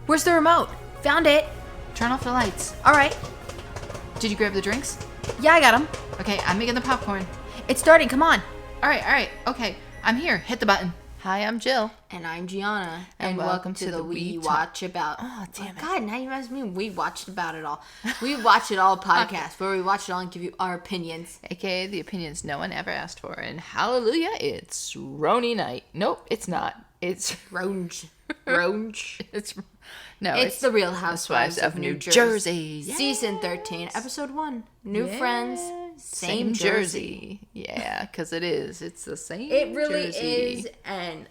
Where's the remote? Found it. Turn off the lights. All right. Did you grab the drinks? Yeah, I got them. Okay, I'm making the popcorn. It's starting. Come on. All right. Okay, I'm here. Hit the button. Hi, I'm Jill. And I'm Gianna. And welcome to the We Watch About. Oh, damn it. God, now you ask me. We watched about it all. We Watch It All podcast where we watch it all and give you our opinions. AKA the opinions no one ever asked for. And hallelujah, it's Roni night. Nope, it's not. It's Ronge. it's the Real Housewives of New Jersey. Yeah. Season 13, episode 1. New friends, same Jersey. Yeah, because it is. It's the same It really Jersey. is, and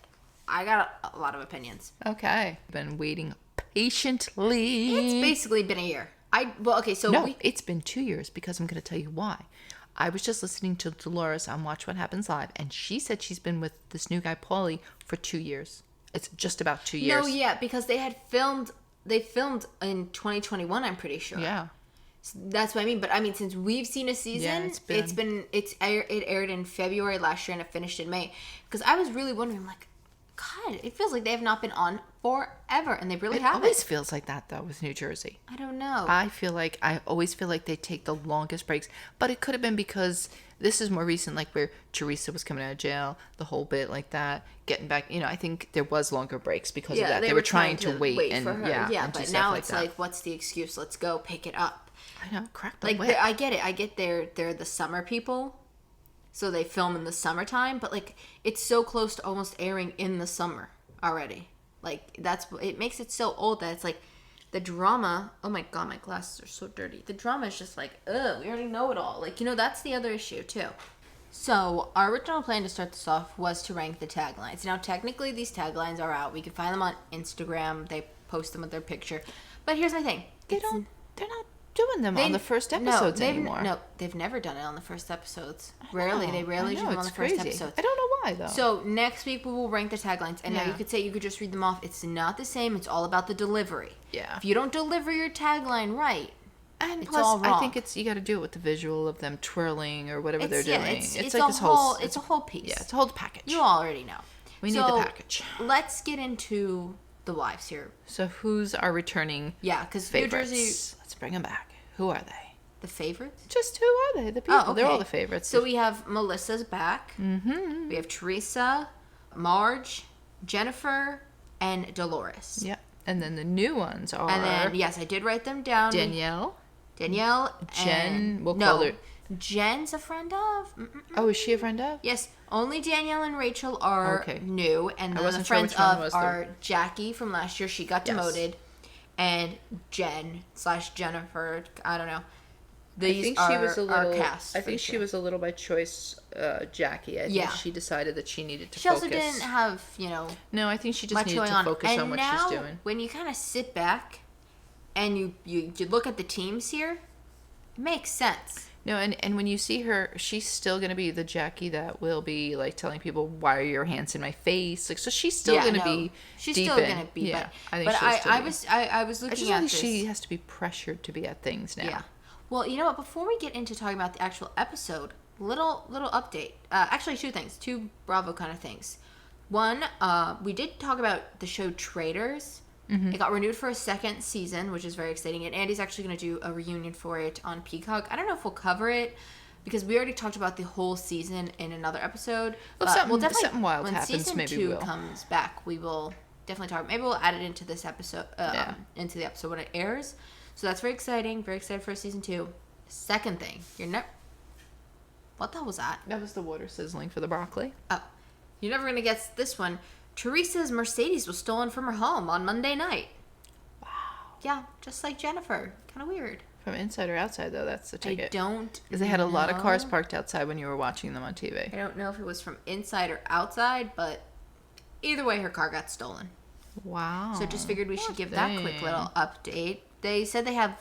I got a lot of opinions. Okay. Been waiting patiently. It's basically been a year. It's been 2 years because I'm going to tell you why. I was just listening to Dolores on Watch What Happens Live, and she said she's been with this new guy, Paulie, for 2 years. It's just about 2 years. No, yeah, because they filmed in 2021, I'm pretty sure. Yeah. So that's what I mean. But I mean, since we've seen a season, it aired in February last year and it finished in May. Because I was really wondering, like, God, it feels like they have not been on forever, and they really haven't. It always feels like that, though, with New Jersey. I don't know. I always feel like they take the longest breaks, but it could have been because this is more recent, like where Teresa was coming out of jail, the whole bit like that, getting back. I think there was longer breaks because of that. They were trying to wait and for her. Yeah, but now it's like, what's the excuse? Let's go pick it up. I know, crack the whip. whip. I get it. I get they're the summer people. So they film in the summertime, but like it's so close to almost airing in the summer already. Like it makes it so old that it's like the drama. Oh my God, my glasses are so dirty. The drama is just like, ugh, we already know it all. Like, that's the other issue too. So our original plan to start this off was to rank the taglines. Now technically these taglines are out. We can find them on Instagram. They post them with their picture. But here's my thing. They're not doing them on the first episodes anymore. No, they've never done it on the first episodes. They rarely do them on the first episodes. I don't know why though. So next week we will rank the taglines, and now you could just read them off. It's not the same. It's all about the delivery. Yeah. If you don't deliver your tagline right, and it's plus all wrong. I think you got to do it with the visual of them twirling or whatever they're doing. It's like this whole. It's a whole piece. Yeah, it's a whole package. You already know. We need the package. Let's get into the wives here. So who's our returning? Yeah, because New Jersey. Let's bring them back. Who are they? The favorites? Just who are they? The people. Oh, okay. They're all the favorites. So we have Melissa's back. Mm-hmm. We have Teresa, Marge, Jennifer, and Dolores. Yep. And then the new ones are... And then, yes, I did write them down. Danielle. Jen. Call her... Jen's a friend of. Oh, is she a friend of? Yes. Only Danielle and Rachel are new. And then the friends of are Jackie from last year. She got demoted. And Jen/Jennifer, I don't know. These are cast. I think she was a little by choice, Jackie. I think she decided that she needed to focus. She also didn't have, No, I think she just needed to focus on what she's doing. And now, when you kind of sit back and you look at the teams here, it makes sense. No, and when you see her, she's still going to be the Jackie that will be, like, telling people, why are your hands in my face? Like, so she's still going to be She's still going to be. Yeah, I was looking at this. She has to be pressured to be at things now. Yeah. Well, you know what? Before we get into talking about the actual episode, little update. Actually, two Bravo kind of things. One, we did talk about the show Traitors. Mm-hmm. It got renewed for a second season, which is very exciting. And Andy's actually going to do a reunion for it on Peacock. I don't know if we'll cover it because we already talked about the whole season in another episode. Well, we'll definitely, something wild when happens, season maybe 2 comes back, we will definitely talk. Maybe we'll add it into this episode, into the episode when it airs. So that's very exciting. Very excited for season 2. Second thing, what the hell was that? That was the water sizzling for the broccoli. Oh, you're never gonna guess this one. Teresa's Mercedes was stolen from her home on Monday night. Wow. Yeah, just like Jennifer. Kind of weird. From inside or outside, though, that's the ticket. I don't Because they had a lot of cars parked outside when you were watching them on TV. I don't know if it was from inside or outside, but either way, her car got stolen. Wow. So just figured we should give that quick little update. They said they have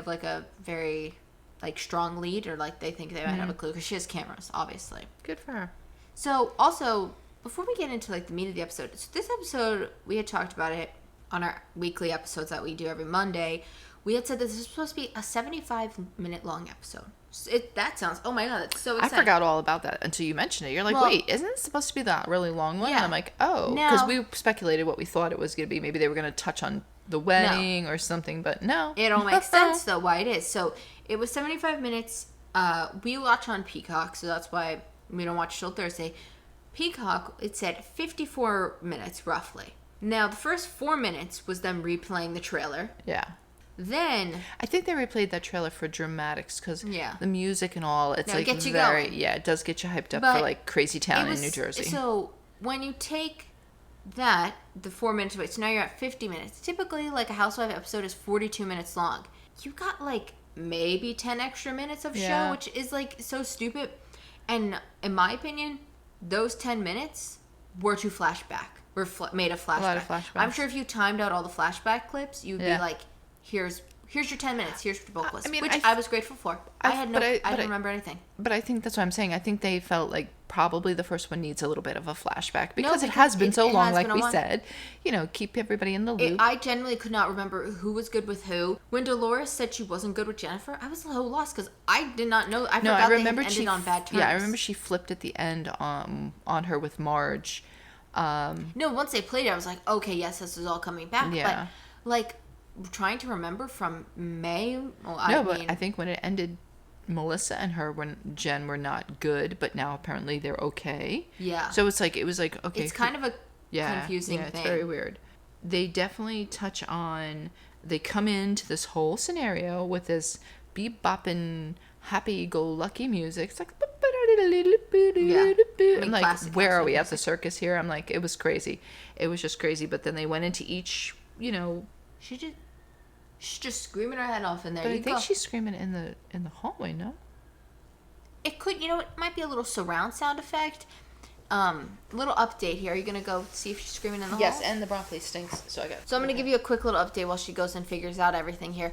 like a very like strong lead, or like they think they might have a clue because she has cameras, obviously. Good for her. So also, before we get into like the meat of the episode, so this episode we had talked about it on our weekly episodes that we do every Monday. We had said that this was supposed to be a 75-minute long episode. That sounds, oh my God, that's so I exciting. forgot all about that until you mentioned it. You're like, Well, wait, isn't it supposed to be that really long one? Yeah. And I'm like, oh, because we speculated what we thought it was going to be. Maybe they were going to touch on the wedding or something, but no. It all makes sense, though, why it is. So, it was 75 minutes. We watch on Peacock, so that's why we don't watch till Thursday. Peacock, it said 54 minutes, roughly. Now, the first 4 minutes was them replaying the trailer. Yeah. Then I think they replayed that trailer for dramatics because Yeah. the music and all, it's No, it like gets you very, going. yeah, it does get you hyped up But for like Crazy Town it was, in New Jersey. So when you take that, the 4 minutes away, so now you're at 50 minutes. Typically, like a Housewife episode is 42 minutes long. You got like maybe 10 extra minutes of Yeah. show, which is like so stupid. And in my opinion, those 10 minutes were to flashback. Were made a flashback. A lot of flashbacks. I'm sure if you timed out all the flashback clips, you'd Yeah. be like, here's your 10 minutes. Here's your bulk list. I mean, which I was grateful for. I didn't remember anything. But I think that's what I'm saying. I think they felt like probably the first one needs a little bit of a flashback because it because has been so it long, has like been a we while. said. You know, keep everybody in the loop. I genuinely could not remember who was good with who. When Dolores said she wasn't good with Jennifer, I was a little lost because I did not know. I forgot they had ended on bad terms. Yeah, I remember she flipped at the end on her with Marge. No, once they played it, I was like, okay, yes, this is all coming back. Yeah. But, like, trying to remember from May. Well, But I think when it ended, Melissa and her when Jen were not good, but now apparently they're okay. Yeah. So it was like okay. It's kind of a confusing thing. thing. It's very weird. They definitely touch on. They come into this whole scenario with this bebopping, happy-go-lucky music. It's like. I'm like, classic where are Housewives we at the circus here? I'm like, it was crazy. It was just crazy. But then they went into each, She's just screaming her head off in there. But I think she's screaming in the hallway, no? It could, it might be a little surround sound effect. Little update here. Are you gonna go see if she's screaming in the hall? Yes, and the broccoli stinks. So I'm gonna give you a quick little update while she goes and figures out everything here.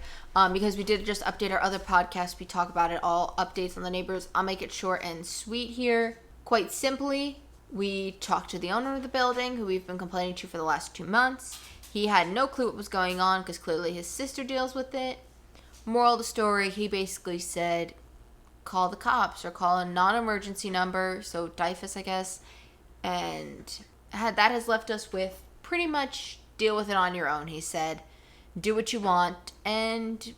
Because we did just update our other podcast. We talk about it all. Updates on the neighbors. I'll make it short and sweet here. Quite simply, we talked to the owner of the building, who we've been complaining to for the last 2 months. He had no clue what was going on because clearly his sister deals with it. Moral of the story, he basically said, call the cops or call a non-emergency number, so DIFUS, I guess, and that has left us with pretty much deal with it on your own. He said, do what you want, and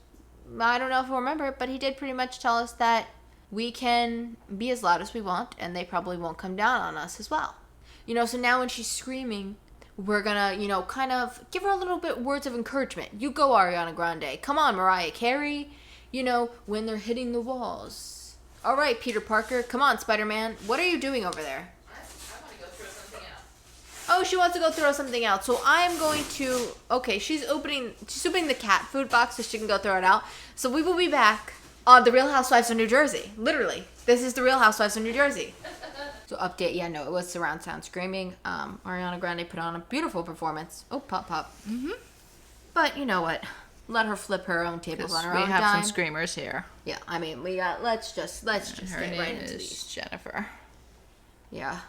I don't know if he'll remember it, but he did pretty much tell us that we can be as loud as we want, and they probably won't come down on us as well. So now when she's screaming, we're gonna, kind of give her a little bit words of encouragement. You go, Ariana Grande. Come on, Mariah Carey. When they're hitting the walls. All right, Peter Parker. Come on, Spider-Man. What are you doing over there? I want to go throw something out. Oh, she wants to go throw something out. So I'm going to... Okay, she's opening the cat food box so she can go throw it out. So we will be back on The Real Housewives of New Jersey. Literally. This is The Real Housewives of New Jersey. So update, it was surround sound screaming. Ariana Grande put on a beautiful performance. Oh, pop, pop. Mm-hmm. But you know what? Let her flip her own tables on her own We have dime. some screamers here. Yeah, we got. Let's just Her get name right into is these. Jennifer. Yeah.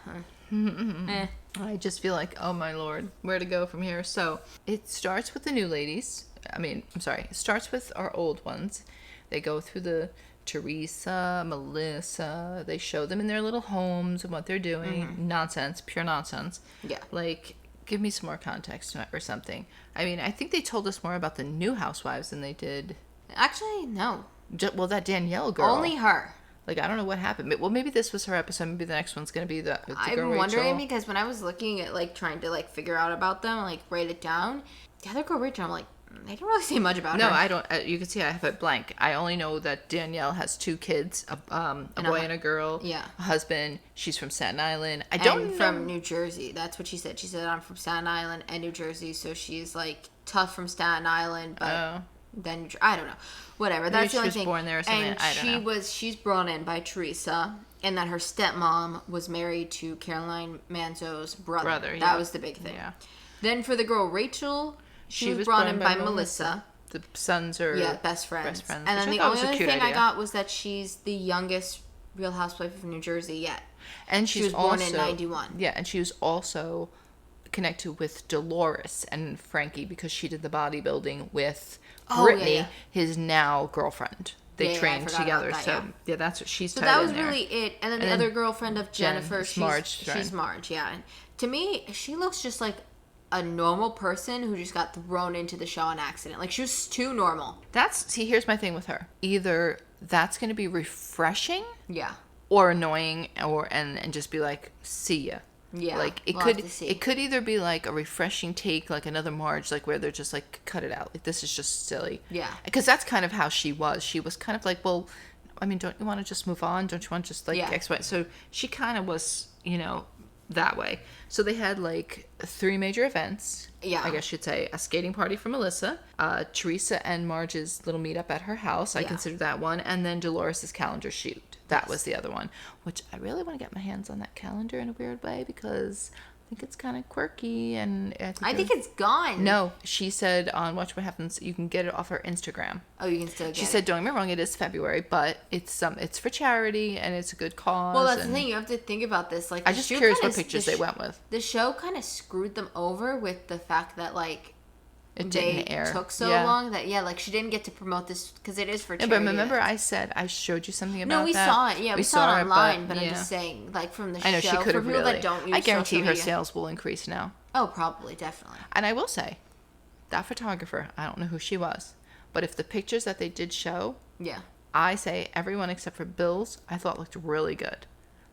I just feel like, oh my lord, where to go from here? So it starts with the new ladies. It starts with our old ones. They go through the Teresa, Melissa. They show them in their little homes and what they're doing. Mm-hmm. Nonsense, pure nonsense. Yeah. Like, give me some more context or something. I think they told us more about the new housewives than they did. Actually, no. Well, that Danielle girl. Only her. Like, I don't know what happened. Well, maybe this was her episode. Maybe the next one's going to be the girl I'm wondering Rachel. because when I was looking at, trying to, figure out about them, write it down, the other girl, Rachel, I'm like, they didn't really say much about her. No, I don't. You can see I have it blank. I only know that Danielle has 2 kids, a boy and a girl. Yeah. A husband. She's from Staten Island. From New Jersey. That's what she said. She said, I'm from Staten Island and New Jersey, so she's, tough from Staten Island, but then I don't know. Whatever. That's the only thing. She was born there or something. And I don't know. she's brought in by Teresa, and that her stepmom was married to Caroline Manzo's brother. That was the big thing. Yeah. Then for the girl Rachel, she was brought in by Melissa. The sons are best friends. And which then the I thought was only a other cute thing I idea. got was that she's the youngest Real Housewife of New Jersey yet. And she was born in 91. Yeah, and she was also connected with Dolores and Frankie because she did the bodybuilding with Brittany, his now girlfriend. they Yeah, I trained forgot together. about that, So yeah. that's what she's So tied that in was there. really it. And then the then other girlfriend of Jen Jennifer, is Marge's she's friend. Marge, yeah. And to me, she looks just like a normal person who just got thrown into the show on accident. Like, she was too normal. See, here's my thing with her. Either that's going to be refreshing, Yeah. or annoying, or and just be like, see ya. Yeah. Like we'll have to see. it could either be like a refreshing take, like another Marge, like where they're just like, cut it out, like this is just silly. Yeah. Because that's kind of how she was. She was kind of like, well, I mean, don't you want to just move on? Don't you want to just like X, Y? So she kind of was, that way. So they had like 3 major events. Yeah. I guess you'd say a skating party for Melissa, Teresa and Marge's little meetup at her house. I consider that one. And then Dolores' calendar shoot. That was the other one, which I really want to get my hands on that calendar in a weird way because I think it's kind of quirky. And I think it's gone. No, she said on Watch What Happens, you can get it off her Instagram. Oh, you can still get it. She said, don't get me wrong, it is February, but it's for charity and it's a good cause. Well, that's the thing. You have to think about this. Like, I'm just curious what pictures they went with. The show kind of screwed them over with the fact that, like, it didn't air. Took so long that, like, she didn't get to promote this because it is for charity. Yeah, but remember I said I showed you something about that? No, we saw it. Yeah, we saw it online, but yeah. I'm just saying, like, from the show. I know, she could have really. That don't use I guarantee social her media. sales will increase now. Oh, probably, definitely. And I will say, that photographer, I don't know who she was, but if the pictures that they did show, I say everyone except for Bill's, I thought looked really good.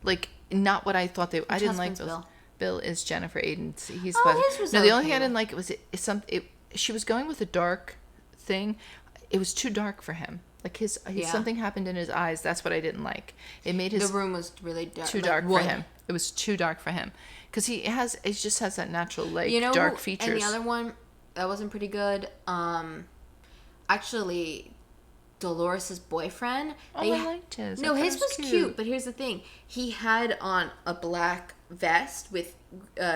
Like, not what I thought they. I didn't like Bill's. Bill is Jennifer Aiden's. He's his was the only thing I didn't like she was going with a dark thing. It was too dark for him. Like his something happened in his eyes. That's what I didn't like. It made the room was really dark. Too dark for him. It was too dark for him because it just has that natural dark features. And the other one that wasn't pretty good. Actually, Dolores' boyfriend. I liked his. No, his was cute. But here's the thing: he had on a black vest with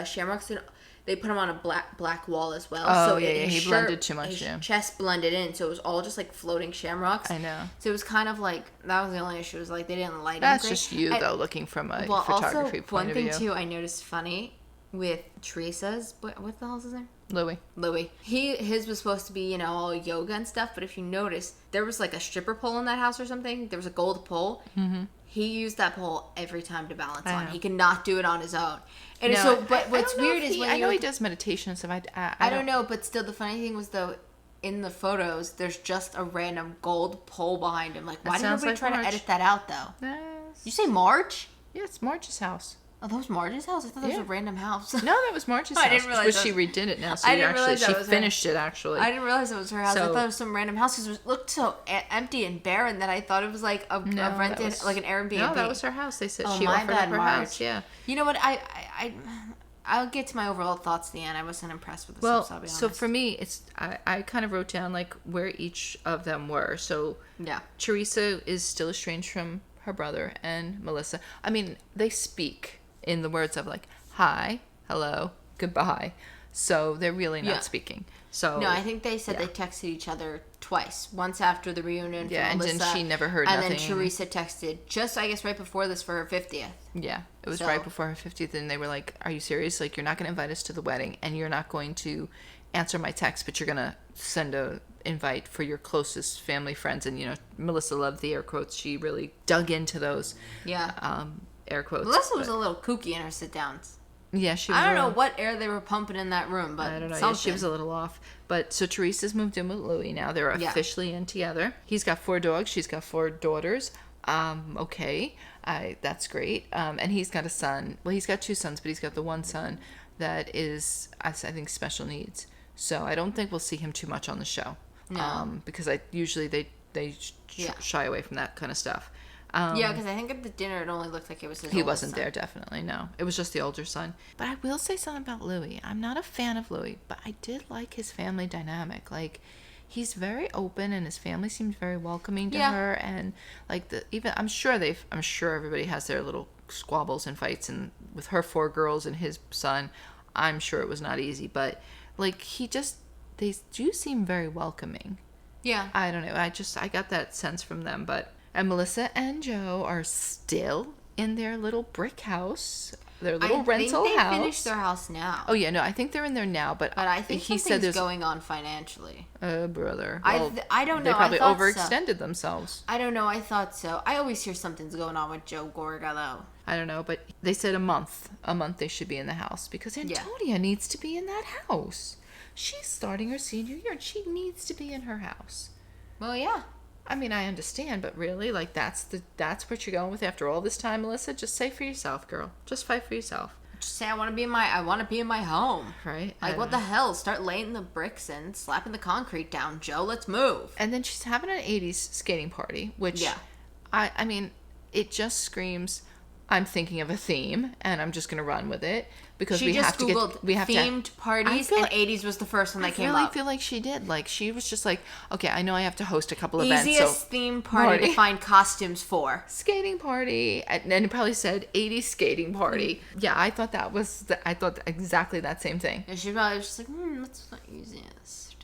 shamrocks and. They put him on a black wall as well. Oh, so he blended too much, His chest blended in, so it was all just, like, floating shamrocks. I know. So it was kind of like, that was the only issue, was, like, they didn't light him That's great. just you, though, looking from a photography point of view. One thing, too, I noticed funny with Teresa's, what the hell's his name? Louis. His was supposed to be, all yoga and stuff, but if you notice, there was, like, a stripper pole in that house or something. There was a gold pole. Mm-hmm. He used that pole every time to balance on. He could not do it on his own. And but what's weird is when I know he does meditation and stuff. I don't know, but still, the funny thing was though, in the photos, there's just a random gold pole behind him. Like, why did everybody try to edit that out though? You say Marge? Yeah, it's Marge's house. Oh, that was Marge's house? I thought that was a random house. No, that was Marge's house. I didn't realize she redid it now. So she finished it actually. I didn't realize it was her house. I thought it was some random house because it looked so empty and barren that I thought it was like a rented, like an Airbnb. No, that was her house. They said she my offered bad, up her house. Yeah. You know what? I'll get to my overall thoughts at the end. I wasn't impressed with the stuff, I'll be honest. So for me, I kind of wrote down like where each of them were. So Teresa is still estranged from her brother and Melissa. I mean, they speak in the words of like hi, hello, goodbye. So they're really not speaking. So no, I think they said they texted each other twice. Once after the reunion for Melissa. And then she never heard nothing. And then Teresa texted just, I guess, right before this for her 50th. Yeah, it was right before her 50th. And they were like, are you serious? Like, you're not going to invite us to the wedding and you're not going to answer my text, but you're going to send a invite for your closest family, friends. And, Melissa loved the air quotes. She really dug into those air quotes. Melissa was a little kooky in her sit-downs. Yeah, she was. I don't know what air they were pumping in that room, but I don't know. Yeah, she was a little off. But so Teresa's moved in with Louis now. They're officially in together. He's got 4 dogs. She's got 4 daughters. Okay. That's great. And he's got a son. Well, he's got 2 sons, but he's got the one son that is, I think, special needs. So I don't think we'll see him too much on the show. No. Because usually they shy away from that kind of stuff. Because I think at the dinner it only looked like it was his He wasn't there, definitely, no. It was just the older son. But I will say something about Louis. I'm not a fan of Louis, but I did like his family dynamic. Like, he's very open and his family seems very welcoming to her. And, like, I'm sure everybody has their little squabbles and fights. And with her 4 girls and his son, I'm sure it was not easy. But, like, they do seem very welcoming. Yeah. I don't know. I got that sense from them, but... And Melissa and Joe are still in their little brick house. their little rental I think house. they finished their house now. Oh yeah, no, I think they're in there now, but I think he something's said there's going on financially. Oh, brother. Well, I don't know. They probably I thought overextended themselves. I don't know. I thought so. I always hear something's going on with Joe Gorga, though. I don't know, but they said a month. A month they should be in the house because Antonia needs to be in that house. She's starting her senior year and she needs to be in her house. Well, yeah. I mean, I understand, but really, like, that's what you're going with after all this time, Melissa? Just say for yourself, girl. Just fight for yourself. Just say I want to be in my home. Right? Like, what the hell? Start laying the bricks and slapping the concrete down, Joe. Let's move. And then she's having an 80s skating party, which, I mean, it just screams, I'm thinking of a theme, and I'm just going to run with it. Because we have to get themed parties, and like, 80s was the first one that came up. I really feel like she did. Like, she was just like, okay, I know I have to host a couple events. Easiest themed party to find costumes for. Skating party. And then it probably said 80s skating party. Yeah, I thought I thought exactly that same thing. And she probably was just like, what's the easiest?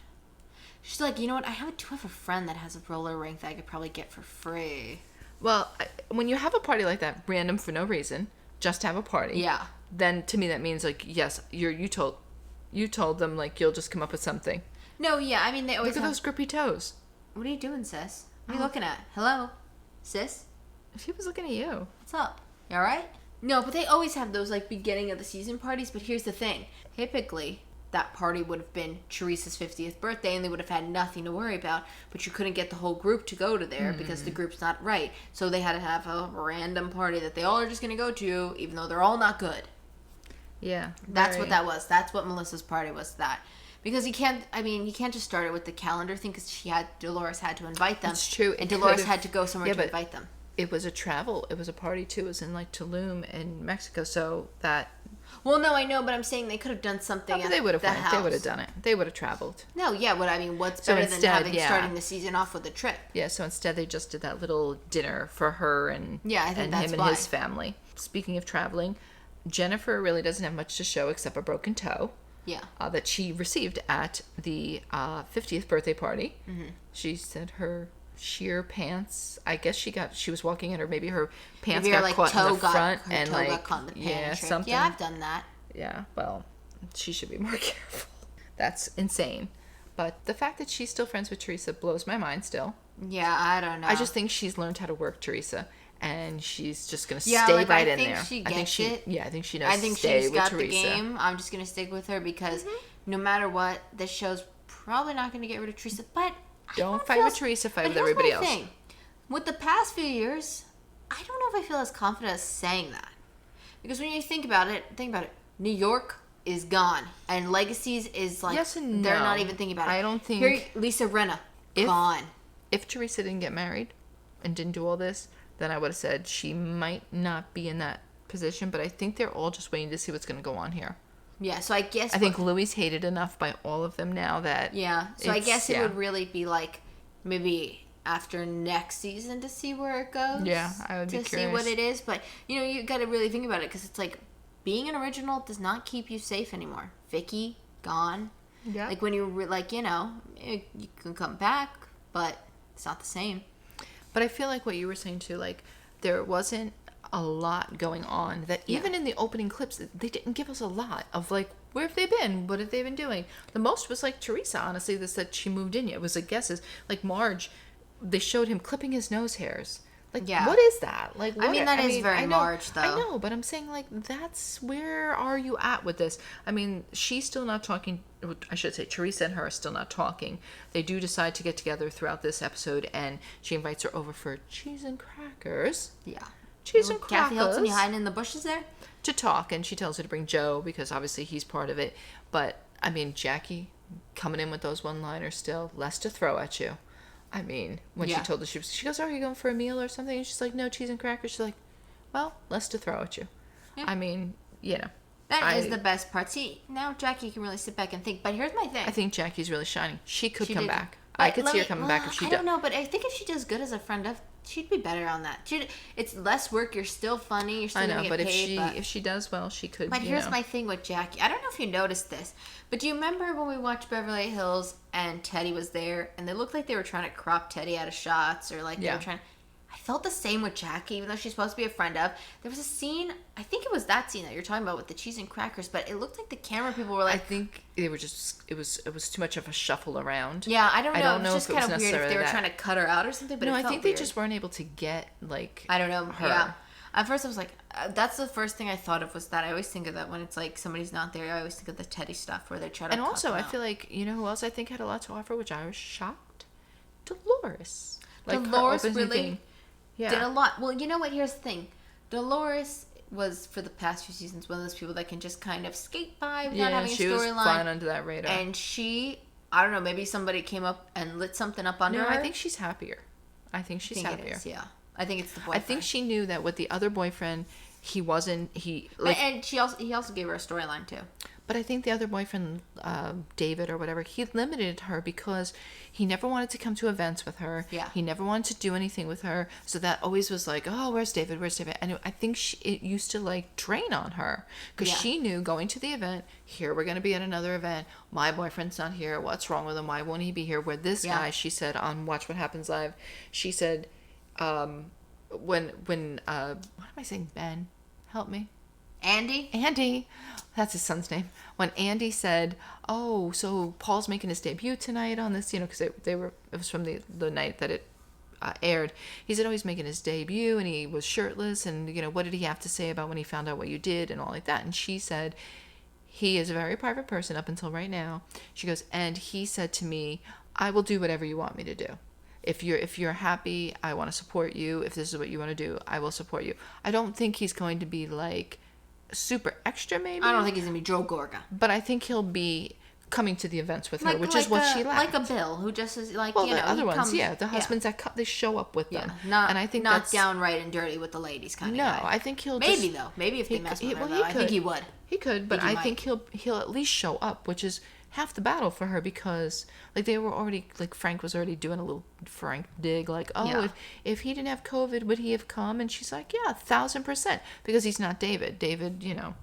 She's like, you know what? I do have a friend that has a roller rink that I could probably get for free. Well, when you have a party like that, random for no reason, just to have a party. Yeah. Then to me that means like, yes, you told them like you'll just come up with something. No, yeah, I mean they always look at those grippy toes. What are you doing, sis? What are you looking at? Hello, sis? She was looking at you. What's up? You all right? No, but they always have those like beginning of the season parties. But here's the thing: typically that party would have been Teresa's 50th birthday, and they would have had nothing to worry about. But you couldn't get the whole group to go to there because the group's not right. So they had to have a random party that they all are just going to go to, even though they're all not good. Yeah. That's what that was. That's what Melissa's party was, that. Because you can't just start it with the calendar thing because Dolores had to invite them. It's true. And Dolores had to go somewhere to invite them. It was a party too. It was in like Tulum in Mexico, so that... Well, no, I know, but I'm saying they could have done something at they would have house. They would have done it. They would have traveled. No, yeah, what's better than starting the season off with a trip? Yeah, so instead they just did that little dinner for her and I think that's him and his family. Speaking of traveling, Jennifer really doesn't have much to show except a broken toe. Yeah. That she received at the 50th birthday party. Mm-hmm. She said her sheer pants, I guess she was walking in, or maybe her pants got caught in the front and like got caught in the pant something. Yeah, I've done that. Yeah, well, she should be more careful. That's insane. But the fact that she's still friends with Teresa blows my mind still. Yeah, I don't know. I just think she's learned how to work Teresa, and she's just gonna stay right in there. I think she gets it. Yeah, I think she knows. I think stay she's with got Teresa. the game. I'm just gonna stick with her because no matter what, this show's probably not gonna get rid of Teresa. But don't fight with Teresa. Fight with everybody else. Thing. With the past few years, I don't know if I feel as confident as saying that, because when you think about it. New York is gone, and Legacies is like yes and no. They're not even thinking about it. I don't think Here, Lisa Rinna gone. If Teresa didn't get married and didn't do all this, then I would have said she might not be in that position. But I think they're all just waiting to see what's going to go on here. Yeah, so I guess I think Louis hated enough by all of them now that so I guess it would really be like maybe after next season to see where it goes. Yeah, I would be curious to see what it is. But you got to really think about it because it's like. Being an original does not keep you safe anymore. Vicky, gone. Yeah. Like when you you can come back, but it's not the same. But I feel like what you were saying too, like there wasn't a lot going on. That even in the opening clips, they didn't give us a lot of like, where have they been? What have they been doing? The most was like Teresa, honestly, that said she moved in yet. It was like guesses. Like Marge, they showed him clipping his nose hairs. Like, what is that? Like, that is very Marge, though. I know, but I'm saying, like, where are you at with this? I mean, she's still not talking. I should say, Teresa and her are still not talking. They do decide to get together throughout this episode, and she invites her over for cheese and crackers. Yeah. Cheese and crackers. Kathy Hilton, you hiding in the bushes there? To talk, and she tells her to bring Joe, because obviously he's part of it. But, I mean, Jackie coming in with those one-liners still, less to throw at you. I mean, when she told us, she goes, "Oh, are you going for a meal or something?" And she's like, "No, cheese and crackers." She's like, "Well, less to throw at you." Yeah. I mean, That is the best part. See, now Jackie can really sit back and think. But here's my thing. I think Jackie's really shining. She could come back. I could see her coming back if she does. I don't know, but I think if she does good as a friend of, she'd be better on that. It's less work. You're still funny. You're still gonna get paid. If she does well, she could. But here's my thing with Jackie. I don't know if you noticed this, but do you remember when we watched Beverly Hills and Teddy was there, and they looked like they were trying to crop Teddy out of shots, or like they were trying. I felt the same with Jackie, even though she's supposed to be a friend of. There was a scene, I think it was that scene that you're talking about with the cheese and crackers, but it looked like the camera people were like... I think they were just, it was too much of a shuffle around. Yeah, I don't know. It was just if it was kind of weird if they were trying to cut her out or something, but no, it I felt think weird. they just weren't able to get, like, I don't know. her. Yeah. At first I was like, that's the first thing I thought of was that. I always think of that when it's like somebody's not there. I always think of the Teddy stuff where they try to And also, I out. feel like, you know who else I think had a lot to offer, which I was shocked? Dolores. Like, Dolores her opening really thing. did a lot. Well, you know what? Here's the thing. Dolores was, for the past few seasons, one of those people that can just kind of skate by without having a she was flying storyline. under that radar. And she, I don't know, maybe somebody came up and lit something up under her. I think she's happier. I think she's happier. It is, yeah. I think it's the boyfriend. I think she knew that with the other boyfriend, he and he also gave her a storyline too. But I think the other boyfriend, David or whatever, he limited her because he never wanted to come to events with her. Yeah. He never wanted to do anything with her. So that always was like, oh, where's David? Where's David? And I think it used to like drain on her because she knew going to the event, here we're going to be at another event. My boyfriend's not here. What's wrong with him? Why won't he be here? Where this guy, she said on Watch What Happens Live, she said, when what am I saying? Ben, help me. Andy, that's his son's name. When Andy said, "Oh, so Paul's making his debut tonight on this," because it was from the night that it aired. He said, "Oh, he's making his debut, and he was shirtless, and what did he have to say about when he found out what you did and all like that?" And she said, "He is a very private person up until right now." She goes, "And he said to me, I will do whatever you want me to do. If you're happy, I want to support you. If this is what you want to do, I will support you." I don't think he's going to be like super extra, maybe. I don't think he's gonna be Joe Gorga, but I think he'll be coming to the events with her, which is what she liked. Like a Bill, who just is like, the other ones, the husbands that they show up with them. And I think not downright and dirty with the ladies kind of guy. No, I think he'll maybe if they mess with her, though, I think he would. He could, but I think he'll at least show up, which is half the battle for her because like they were already like Frank was already doing a little Frank dig like, oh, if he didn't have COVID, would he have come? And she's like, yeah, 1,000%, because he's not David.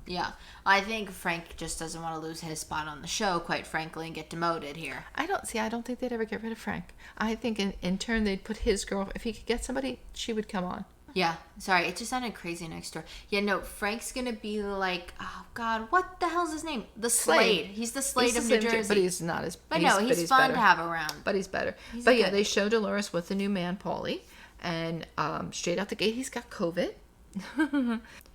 Yeah, I think Frank just doesn't want to lose his spot on the show, quite frankly, and get demoted here. I don't think they'd ever get rid of Frank. I think in turn they'd put his girl, if he could get somebody, she would come on. Yeah, sorry, it just sounded crazy next door. Yeah, no, Frank's gonna be like, oh God, what the hell's his name? The Slade. He's the Slade of New Jersey. But he's not as. But he's fun to have around. But he's better. But yeah, they show Dolores with the new man, Paulie, and straight out the gate, he's got COVID.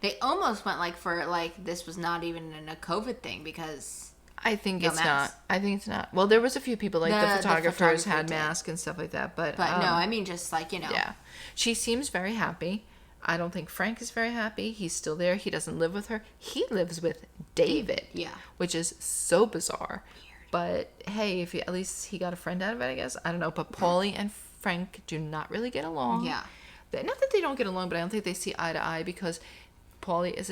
They almost went this was not even a COVID thing because. I think it's not. Well, there was a few people, like the photographers had masks and stuff like that. But no, I mean just Yeah. She seems very happy. I don't think Frank is very happy. He's still there. He doesn't live with her. He lives with David. Yeah. Which is so bizarre. Weird. But hey, at least he got a friend out of it, I guess. I don't know. But Paulie and Frank do not really get along. Yeah. Not that they don't get along, but I don't think they see eye to eye because Paulie is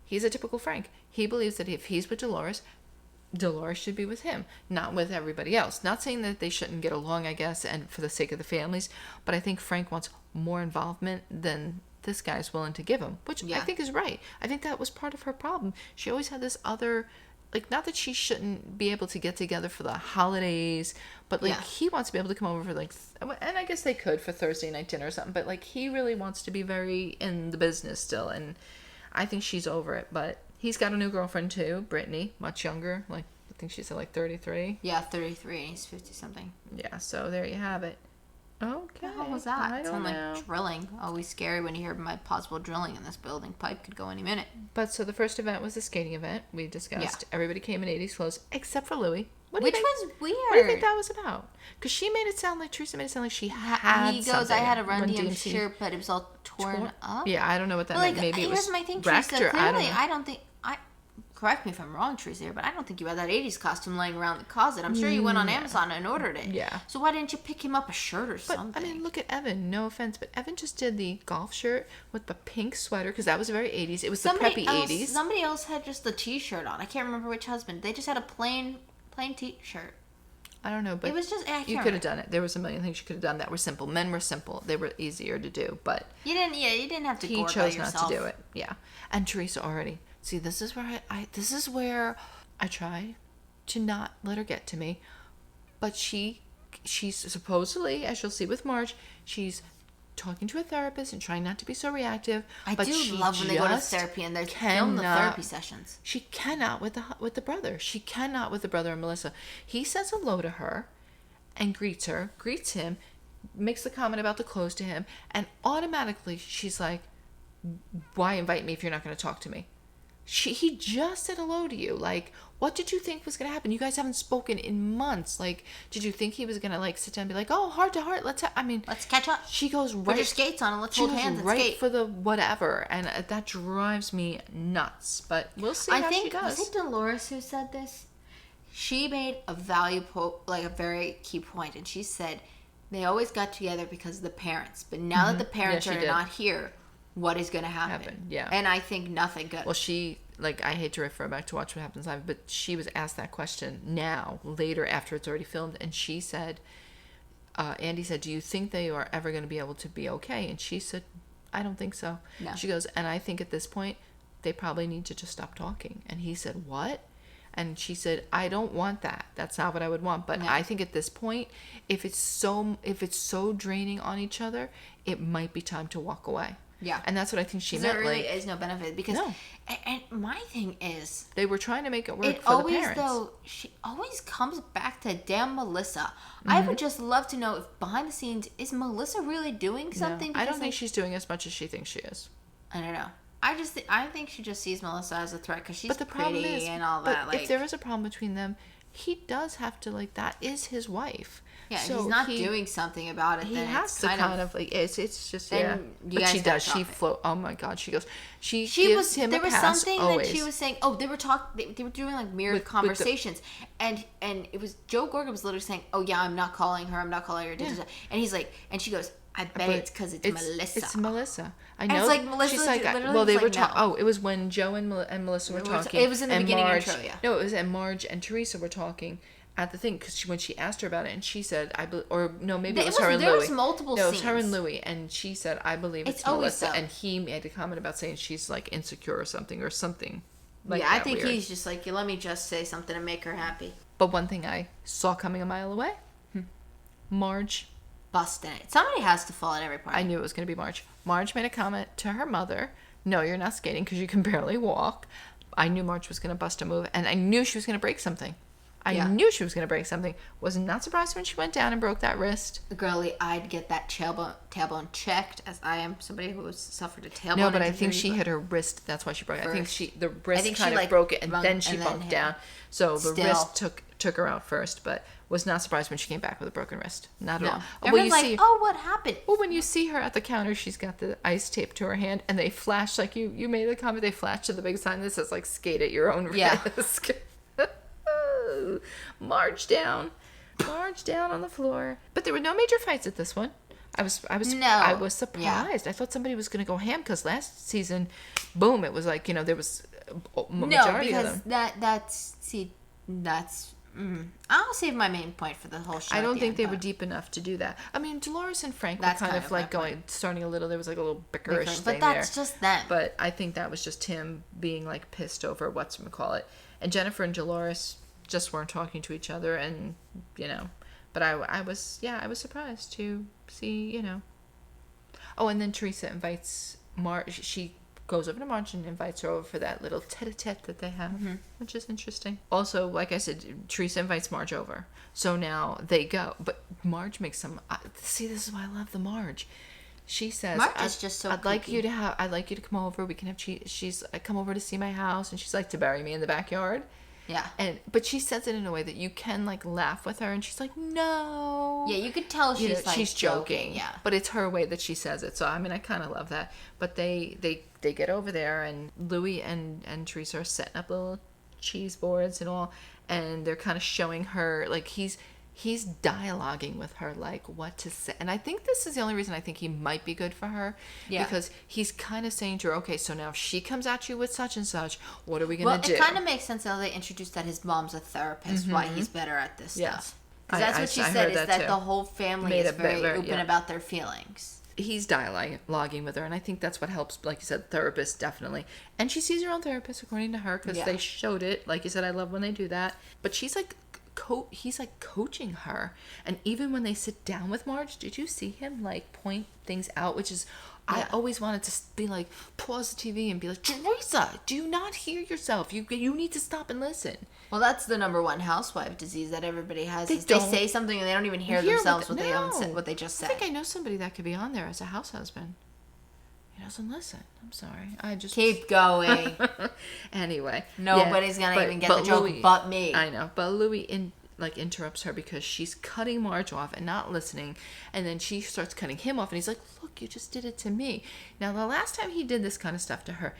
he's a typical Frank. He believes that if he's with Dolores should be with him, not with everybody else. Not saying that they shouldn't get along, I guess, and for the sake of the families, but I think Frank wants more involvement than this guy's willing to give him, which I think is right. I think that was part of her problem. She always had this other, not that she shouldn't be able to get together for the holidays, but he wants to be able to come over for and I guess they could for Thursday night dinner or something, but he really wants to be very in the business still, and I think she's over it, but he's got a new girlfriend too, Brittany, much younger. I think she said 33. Yeah, 33. He's 50-something. Yeah, so there you have it. Okay. What was that? I don't know. Like drilling. Always scary when you hear my possible drilling in this building. Pipe could go any minute. But so the first event was the skating event. We discussed. Yeah. Everybody came in 80s clothes except for Louie. Which was weird. What do you think that was about? Because Teresa made it sound like she had He goes, I had a Run DMC shirt, but it was all torn up. Yeah, I don't know what that meant. Maybe it was my thing, Teresa. Clearly, I don't think... Correct me if I'm wrong, Teresa, here, but I don't think you had that 80s costume laying around the closet. I'm sure you went on Amazon and ordered it. Yeah. So why didn't you pick him up a shirt or something? I mean, look at Evan. No offense, but Evan just did the golf shirt with the pink sweater because that was very 80s. It was the preppy 80s. Somebody else had just the t-shirt on. I can't remember which husband. They just had a plain t-shirt. I don't know, but it was just you could have done it. There was a million things you could have done that were simple. Men were simple. They were easier to do, but you didn't have to. He chose not to do it. Yeah, and Teresa already. See, this is where I try to not let her get to me, but she's supposedly, as you'll see with Marge, she's talking to a therapist and trying not to be so reactive. I but do she love when they go to just therapy and they film the cannot- therapy sessions. She cannot with the brother. She cannot with the brother and Melissa. He says hello to her and greets him, makes the comment about the clothes to him, and automatically she's like, why invite me if you're not going to talk to me? He just said hello to you. Like, what did you think was going to happen? You guys haven't spoken in months. Like, did you think he was going to, like, sit down and be like, oh, heart to heart, let's catch up. She goes right. Put your skates on and let's hold hands and right skate. for the whatever. And that drives me nuts. But we'll see how she does. Was it Dolores who said this? She made a a very key point, and she said they always got together because of the parents. But now that the parents Yeah, she are did. not here, what is going to happen? Yeah. And I think nothing good. Well, I hate to refer back to Watch What Happens Live, but she was asked that question later, after it's already filmed, and she said, Andy said, do you think they are ever going to be able to be okay? And she said, I don't think so. No. She goes, and I think at this point, they probably need to just stop talking. And he said, what? And she said, I don't want that. That's not what I would want. But No. I think at this point, if it's so draining on each other, it might be time to walk away. Yeah. And that's what I think she there meant. really Like, is no benefit because No. and my thing is they were trying to make it work it for always the parents. though she always comes back to damn Melissa. I would just love to know if behind the scenes is Melissa really doing something? No, I don't Because, think she's doing as much as she thinks she is. I don't know. I think she just sees Melissa as a threat because she's But the problem pretty is, and all but that. Like, if there is a problem between them, he does have to, like, that is his wife. yeah, So he's not doing something about it. He then has it's to kind of like it's just then yeah. you But guys she gotta does. She drop it. float. Oh my God, she goes. She She gives was him there a was pass something always. that she was saying. Oh, they were they were doing like mirrored With the- conversations, and it was Joe Gorga was literally saying, "Oh yeah, I'm not calling her. da, da, da." And he's like, and she goes, "I bet But it's because it's Melissa." It's Melissa. I And know. it's like Melissa She's like, literally well, they was were like, talking. no. Oh, it was when Joe and Melissa were talking. It was in the and beginning Marge, intro, yeah. No, it was and Marge and Teresa were talking at the thing because when she asked her about it, and she said, or no, maybe it was her and there Louie. was multiple No, it was her and scenes. Louie, and she said, I believe it's always Melissa, so. and he made a comment about saying she's like insecure or something. Like yeah, I that think weird. he's just like, let me just say something to make her happy. But one thing I saw coming a mile away, Marge. Busting it. Somebody has to fall at every party. I knew it was going to be Marge. Marge made a comment to her mother. No, you're not skating because you can barely walk. I knew Marge was going to bust a move, and I knew she was going to break something. I knew she was going to break something. Was not surprised when she went down and broke that wrist. Girlie, I'd get that tailbone checked, as I am somebody who has suffered a tailbone. No, but I think injury, she but- hit her wrist. That's why she broke it. I think First. the wrist think she, kind of like, broke it, and rung- then she and then bumped hit. down. So the Still. wrist took her out first, but was not surprised when she came back with a broken wrist. Not at all. Everyone's like, oh, what happened? Well, when you see her at the counter, she's got the ice tape to her hand, and they flash, like you made the comment, they flash to the big sign that says, like, skate at your own Yeah. risk. March down on the floor. But there were no major fights at this one. I was surprised. Yeah. I thought somebody was going to go ham because last season, boom, it was like, there was a No, majority of because them. that's. I'll save my main point for the whole show. I don't at the think end, they but were deep enough to do that. I mean, Dolores and Frank were That's kind kind of of like my point. starting a little. There was like a little bickerish thing But that's there. just them. But I think that was just him being like pissed over whatchamacallit. And Jennifer and Dolores just weren't talking to each other, and But I was surprised to see. Oh, and then Teresa invites Marge. She goes over to Marge and invites her over for that little tete-a-tete that they have, which is interesting. Also, like I said, Teresa invites Marge over. So now they go. But Marge makes some... see, this is why I love the Marge. She says, Marge is just so I'd like kooky. I'd like you to come over. We can have cheese. I come over to see my house. And she's like, to bury me in the backyard. Yeah. But she says it in a way that you can like laugh with her, and she's like, no. Yeah, you could tell she's like she's joking. Yeah. But it's her way that she says it. So I mean, I kind of love that. But they get over there, and Louie and Teresa are setting up little cheese boards and all, and they're kind of showing her like he's dialoguing with her like what to say. And I think this is the only reason I think he might be good for her. Yeah. Because he's kind of saying to her, okay, so now if she comes at you with such and such, what are we going to do? Well, it kind of makes sense now they introduced that his mom's a therapist, why he's better at this Yes. stuff. Because that's what she said, is that too. the whole family Made is it very very- open yeah. about their feelings. He's dialoguing with her, and I think that's what helps, like you said, therapist, definitely. And she sees her own therapist, according to her, because Yeah. they showed it. Like you said, I love when they do that. But she's like he's like coaching her. And even when they sit down with Marge, did you see him like point things out? Which is, I always wanted to be like, pause the TV and be like, Teresa, do you not hear yourself? You need to stop and listen. Well, that's the number one housewife disease that everybody has. They say something and they don't even hear Hear themselves what they just said. I think I know somebody that could be on there as a house husband. He doesn't listen. I'm sorry. I just keep going. Anyway, nobody's gonna even get the joke Louis, but me. I know, but Louis interrupts her because she's cutting Marge off and not listening, and then she starts cutting him off, and he's like, "Look, you just did it to me." Now, the last time he did this kind of stuff to her,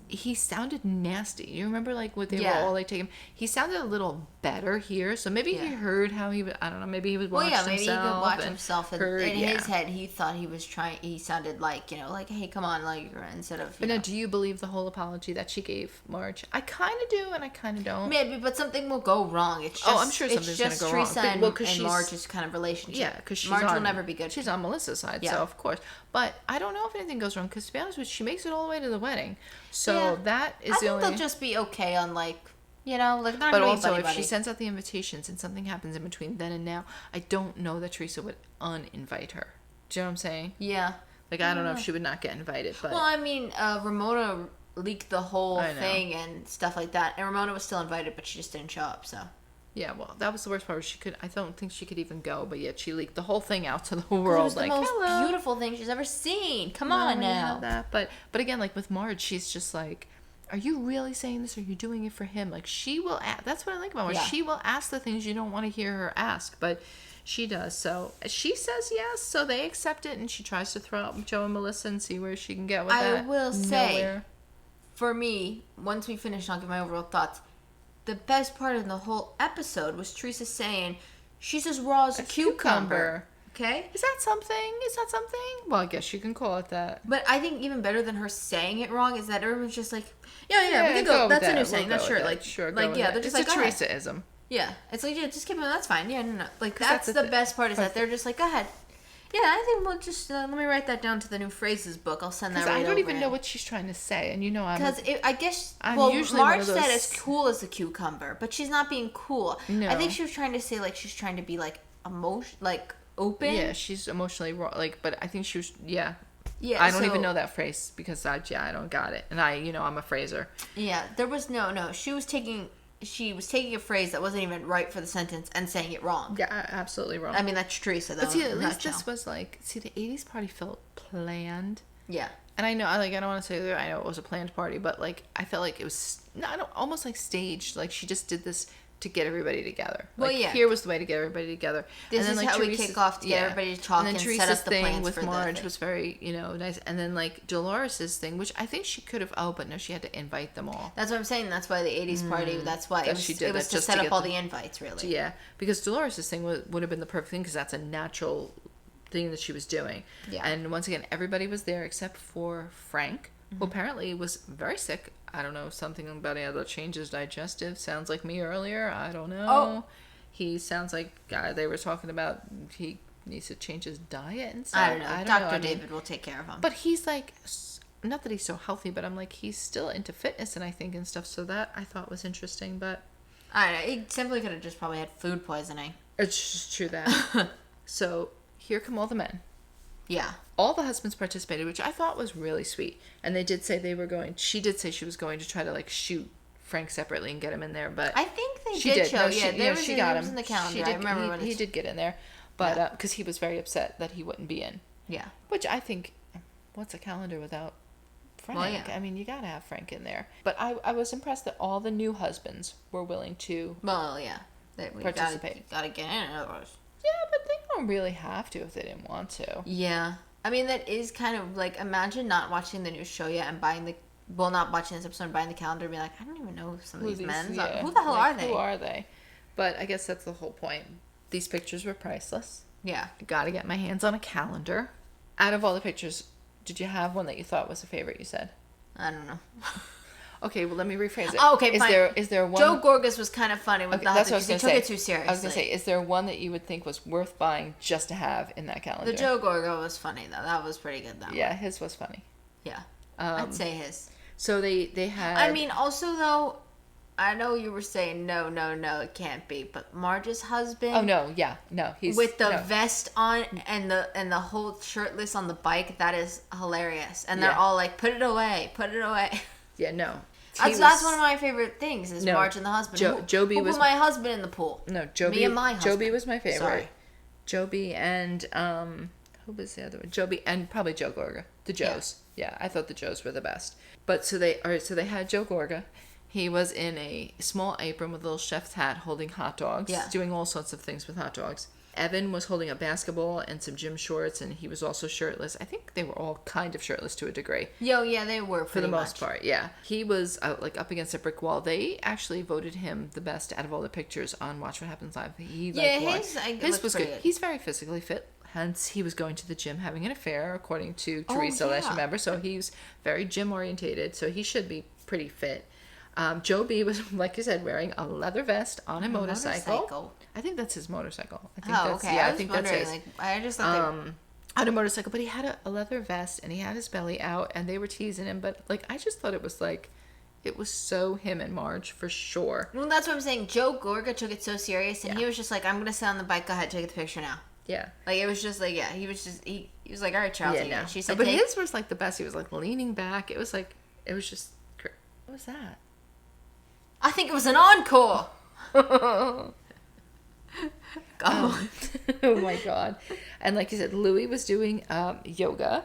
he sounded nasty. You remember like what they were all like taking? He sounded a little better here, so maybe he heard how he was. I don't know. Maybe he was watching himself. Maybe he could watch himself. And in his head, he thought he was trying. He sounded like like, hey, come on, like instead of. But now, do you believe the whole apology that she gave Marge? I kind of do, and I kind of don't. Maybe, but something will go wrong. It's just, I'm sure something's going to go Teresa wrong. And Marge's kind of relationship. Yeah, because Marge will never be good. She's on Melissa's side, so of course. But I don't know if anything goes wrong because, to be honest with you, she makes it all the way to the wedding. So that is the only. I think they'll just be okay on like like not. But also, if she sends out the invitations and something happens in between then and now, I don't know that Teresa would uninvite her. Do you know what I'm saying? Yeah. Like I don't know if she would not get invited, but. Well, I mean, Ramona leaked the whole thing and stuff like that, and Ramona was still invited, but she just didn't show up. So. Yeah, well, that was the worst part. I don't think she could even go, but yet she leaked the whole thing out to the world. It was the most beautiful thing she's ever seen. Come on now. That. But again, like with Marge, she's just like, are you really saying this, or are you doing it for him? Like she will. That's what I like about Marge. Yeah. She will ask the things you don't want to hear her ask, but she does. So she says yes, so they accept it, and she tries to throw out Joe and Melissa and see where she can get with that. I will say, for me, once we finish, I'll give my overall thoughts. The best part of the whole episode was Teresa saying, she's as raw as a cucumber. Okay? Is that something? Well, I guess you can call it that. But I think even better than her saying it wrong is that everyone's just like, yeah, we can go. That's a new saying. That's sure. Like, sure, they're just like, it's a Teresa-ism. Yeah. It's like, just keep it. That's fine. Yeah, no. Like, that's the best part is that they're just like, go ahead. Yeah, I think we'll just let me write that down to the new phrases book. I'll send that right over. I don't even know what she's trying to say, and I'm because I guess Marge said as cool as a cucumber, but she's not being cool. No. I think she was trying to say like she's trying to be like open. Yeah, she's emotionally raw. Like, but I think she was Yeah, I don't even know that phrase because I don't got it, and I'm a phraser. Yeah, there was no. She was taking a phrase that wasn't even right for the sentence and saying it wrong. Yeah, absolutely wrong. I mean, that's Teresa, though. But see, at least this was like, the 80s party felt planned. Yeah. And I know, I don't want to say, I know it was a planned party, but like, I felt like it was almost like staged. Like, she just did this to get everybody together. Well, like, here was the way to get everybody together. This is how we kick off to get everybody to talk and set up the plans with Marge was very, nice. And then, like, Dolores' thing, which I think she could have, but no, she had to invite them all. That's what I'm saying. That's why the 80s party, that's why. It was to set up all the invites, really. Yeah, because Dolores' thing would have been the perfect thing because that's a natural thing that she was doing. Yeah. And once again, everybody was there except for Frank, who apparently was very sick. I don't know, something about he had to change his digestive. Sounds like me earlier. I don't know. Oh. He sounds like they were talking about he needs to change his diet and stuff. I don't know. Dr. David will take care of him. But he's like, not that he's so healthy, but I'm like, he's still into fitness and I think and stuff. So that I thought was interesting. But I don't know. He simply could have just probably had food poisoning. It's just true that. So here come all the men. Yeah. All the husbands participated, which I thought was really sweet. And they did say she did say she was going to try to like shoot Frank separately and get him in there, but I think they did show. She got him in the calendar. I remember he did get in there, but because he was very upset that he wouldn't be in. Yeah. Which I think, what's a calendar without Frank? Well, yeah. I mean, you gotta have Frank in there. But I was impressed that all the new husbands were willing to. Well, yeah. Participate. Gotta get in, otherwise. Yeah, but they don't really have to if they didn't want to. Yeah. I mean, that is kind of like, imagine not watching the new show yet and not watching this episode and buying the calendar and be like, I don't even know some of these men. Yeah. Who the hell are they? Who are they? But I guess that's the whole point. These pictures were priceless. Yeah. I gotta get my hands on a calendar. Out of all the pictures, did you have one that you thought was a favorite, you said? I don't know. Okay, well, let me rephrase it. Oh, okay, fine. Is there one... Joe Gorgas was kind of funny with that's what I was he took it too seriously. I was going to say, is there one that you would think was worth buying just to have in that calendar? The Joe Gorga was funny, though. That was pretty good, Yeah, one. His was funny. Yeah. I'd say his. So they had... I mean, also, though, I know you were saying no, it can't be, but Marge's husband. Oh no, yeah, no, he's with the no. vest on and the whole shirtless on the bike. That is hilarious, and they're Yeah. all like, "Put it away, put it away." Yeah, no. That's one of my favorite things is Marge and the husband. Joby who was put my husband in the pool. No, Joby. Me and my husband. Joby was my favorite. Sorry. Joby and who was the other one? Joby and probably Joe Gorga. The Joes. Yeah, I thought the Joes were the best. But so they had Joe Gorga. He was in a small apron with a little chef's hat holding hot dogs, doing all sorts of things with hot dogs. Evan was holding a basketball and some gym shorts, and he was also shirtless. I think they were all kind of shirtless to a degree. Yeah, they were for the most part. Yeah, he was like up against a brick wall. They actually voted him the best out of all the pictures on Watch What Happens Live. His was good. He's very physically fit. Hence, he was going to the gym having an affair, according to Teresa last remember. So he's very gym orientated. So he should be pretty fit. Joe B was, like you said, wearing a leather vest on a motorcycle. I think that's his motorcycle. Okay. Yeah, I think that's his. Like, I just thought on a motorcycle, but he had a leather vest and he had his belly out, and they were teasing him. But like, I just thought it was so him and Marge for sure. Well, that's what I'm saying. Joe Gorga took it so serious, and he was just like, "I'm gonna sit on the bike. Go ahead, take the picture now." Yeah. Like, it was just like, he was like, "All right, Charles." Yeah, no. She said, but his was like the best. He was like leaning back. It was just. What was that? I think it was an encore. Oh my god. And like you said, Louie was doing yoga,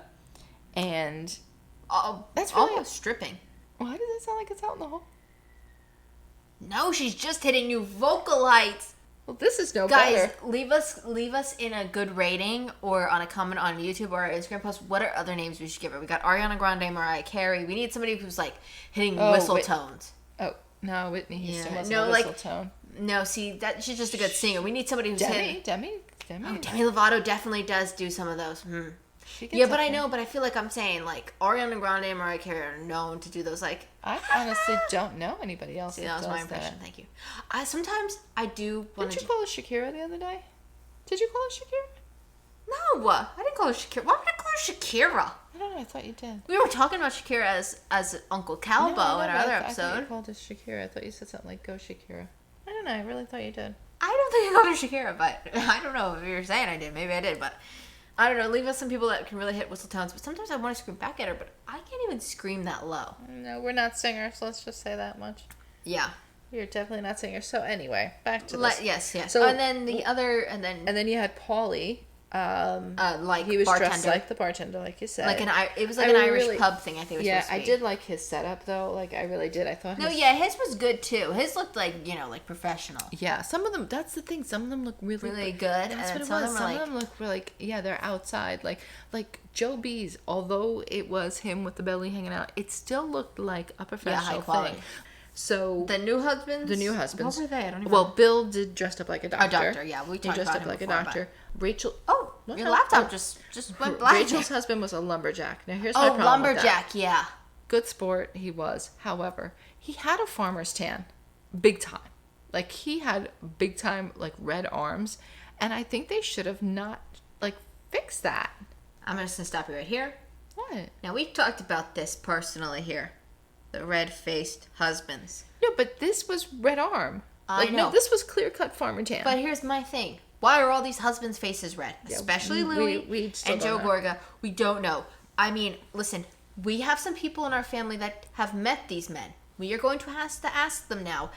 and that's really almost stripping. Why does it sound like it's out in the hall? No, she's just hitting new vocal heights. Well, this is better. Guys, leave us in a good rating or on a comment on YouTube or our Instagram post. What are other names we should give her? We got Ariana Grande, Mariah Carey. We need somebody who's like hitting whistle tones. Oh no, Whitney Houston wasn't a whistle tone. No, see, that she's just a good singer. We need somebody who's hitting. Demi. Oh, Demi Lovato definitely does do some of those. Yeah, but I know, but I feel like I'm saying like Ariana Grande and Mariah Carey are known to do those like. I honestly don't know anybody else. See, that was my impression. Thank you. Sometimes I do want to. Did you call her Shakira the other day? Did you call her Shakira? No, I didn't call her Shakira. Why would I call her Shakira? I don't know. I thought you did. We were talking about Shakira as Uncle Calbo in our other episode. I thought you called her Shakira. I thought you said something like "Go Shakira." I don't know. I really thought you did. I don't think I called her Shakira, but I don't know if you were saying I did. Maybe I did, but I don't know. Leave us some people that can really hit whistle tones, but sometimes I want to scream back at her, but I can't even scream that low. No, we're not singers. Let's just say that much. Yeah. You're definitely not singers. So anyway, back to this. Yes. So and then and then you had Paulie. Like he was bartender. Dressed like the bartender, like you said. It was like an Irish pub thing. I think. It was I did like his setup though. Like I really did. I thought. His was good too. His looked like like professional. Yeah, some of them. That's the thing. Some of them look really good. That's what it was. Some of them look like they're outside. Like Joe B's. Although it was him with the belly hanging out, it still looked like a professional thing. So the new husbands. What were they? I don't even know. Well, Bill did dressed up like a doctor. A doctor, yeah. We talked dressed about up like before, a doctor. Rachel. Oh, your laptop just went black. Rachel's husband was a lumberjack. Now here's my problem lumberjack, with that. yeah. Good sport he was. However, he had a farmer's tan, big time. Like he had big time like red arms, and I think they should have not like fixed that. I'm just gonna stop you right here. What? Now we talked about this personally here, the red-faced husbands. No, but this was red arm. I know. No, this was clear cut farmer tan. But here's my thing. Why are all these husbands' faces red? Yeah, especially Louis and Joe Gorga. We don't know. I mean, listen, we have some people in our family that have met these men. We are going to have to ask them now.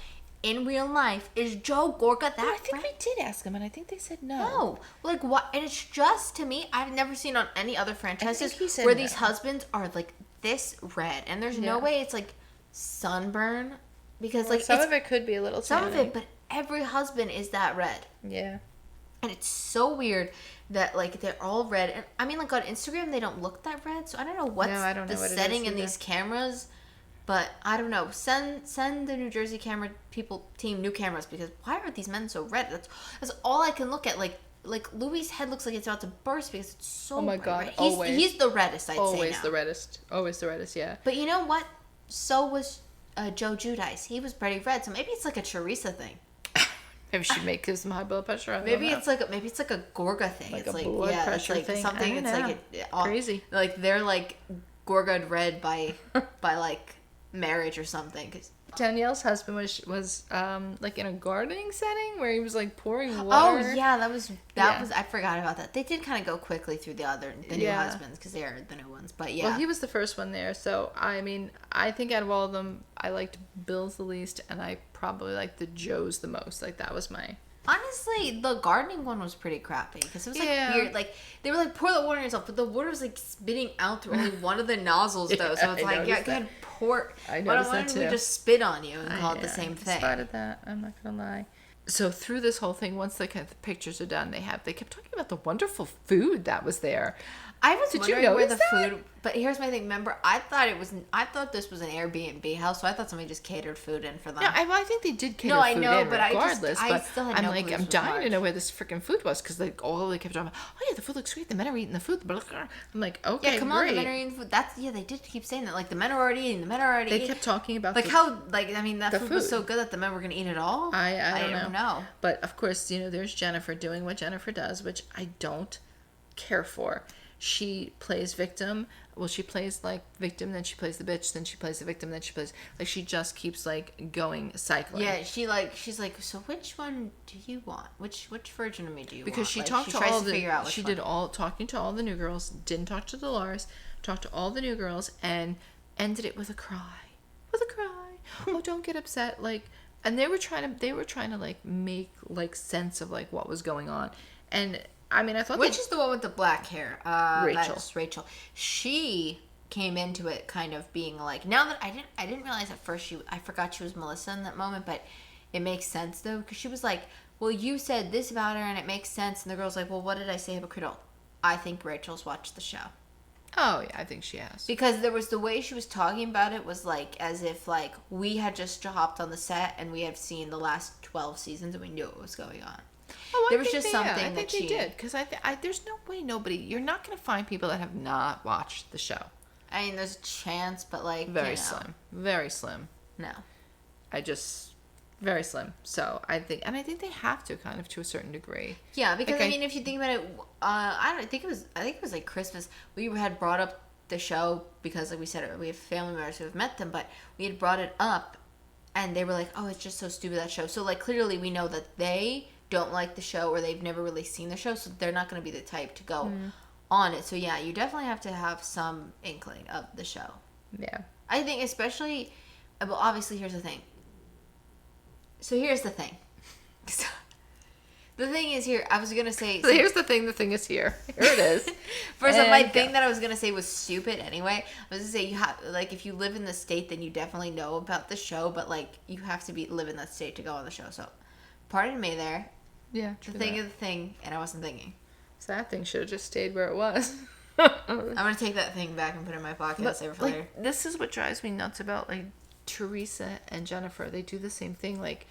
In real life, is Joe Gorga that I think we did ask them, and I think they said no. No. Like, what? And it's just, to me, I've never seen on any other franchises where these husbands are, like, this red. And there's no way it's, like, sunburn. Because, like, some of it could be a little tanning. Some of it, but every husband is that red. Yeah. And it's so weird that, like, they're all red. And I mean, like, on Instagram, they don't look that red. So I don't know what's the setting in these cameras. But I don't know. Send the New Jersey camera team new cameras, because why are these men so red? That's all I can look at. Like Louis' head looks like it's about to burst because it's so Oh my bright, god. right? Always. He's the reddest, I'd say now. Always the reddest. Always the reddest, yeah. But you know what? So was Joe Giudice. He was pretty red. So maybe it's like a Teresa thing. Maybe she may give some high blood pressure. Maybe it's like a Gorga thing. Like it's a like blood pressure it's like thing. something. It's like crazy. Like they're like Gorga red by like marriage or something. 'Cause Danielle's husband was like in a gardening setting where he was like pouring Oh water. yeah, that was I forgot about that. They did kind of go quickly through the new Yeah. husbands because they are the new ones. But yeah, Well, he was the first one there, so I mean, I think out of all of them, I liked Bill's the least, and I probably liked the Joe's the most. Like that was my. honestly, the gardening one was pretty crappy because it was like Yeah. weird. Like they were like pour the water in yourself, but the water was like spitting out through only one of the nozzles though. Yeah, So it's I like noticed go ahead, pour. I Why noticed that don't we too. just spit on you and call it the Yeah, same I thing? spotted that. I'm not gonna lie. So through this whole thing, once the pictures are done, they kept talking about the wonderful food that was there. I was Did you wondering where the notice that? food, but here's my thing. Remember, I thought this was an Airbnb house, so I thought somebody just catered food in for them. Yeah, I think they did cater No, I food know, in but I regardless. still had I'm no like, clue I'm this was dying to March. know where this freaking food was because like all they kept talking about. Oh yeah, the food looks great. The men are eating the food. Blah, blah, blah. I'm like, okay, Yeah, come on, the great. men are eating food. They did keep saying that. Like the men are already eating. The men are already. They eating. kept talking about Like the, how I mean that the food was food. so good that the men were gonna eat it all. I don't know. But of course, there's Jennifer doing what Jennifer does, which I don't care for. She plays victim. Well, she plays like victim, then she plays the bitch, then she plays the victim, then she plays like she just keeps like going cycling. Yeah, she's like, so which one do you want? Which version of me do you want? Because she Like, talked she to tries all to the figure out which she one. did all talking to all the new girls, didn't talk to Dolores, talked to all the new girls, and ended it with a cry. Oh, don't get upset. Like, and they were trying to like make like sense of like what was going on. And I mean, I thought Which is the one with the black hair? Rachel. That's Rachel. She came into it kind of being like, now that I didn't realize at first I forgot she was Melissa in that moment, but it makes sense though because she was like, well, you said this about her and it makes sense, and the girl's like, well, what did I say hypocritical? I think Rachel's watched the show. Oh yeah, I think she has. Because there was the way she was talking about it was like as if like we had just hopped on the set and we had seen the last 12 seasons and we knew what was going on. Oh, There was just something I that think she they did because there's no way you're not going to find people that have not watched the show. I mean, there's a chance, but like Very slim. No. Very slim. So I think they have to kind of to a certain degree. Yeah, because Like, I mean, if you think about it, I think it was like Christmas. We had brought up the show because, like we said, we have family members who have met them, but we had brought it up, and they were like, "Oh, it's just so stupid, that show." So like clearly, we know that they don't like the show or they've never really seen the show, so they're not going to be the type to go on it. So yeah, you definitely have to have some inkling of the show. Yeah. I think especially, well, obviously, here's the thing. So here's the thing. The thing is here, I was going to say... So here's the thing is here. Here it is. First of all, my go. thing that I was going to say was stupid anyway. I was going to say, you have, like, if you live in the state, then you definitely know about the show, but, like, you have to live in that state to go on the show. So, pardon me there. Yeah, The thing is the thing, and I wasn't thinking. So that thing should have just stayed where it was. I'm going to take that thing back and put it in my pocket and save it for later. This is what drives me nuts about, like, Teresa and Jennifer. They do the same thing, like...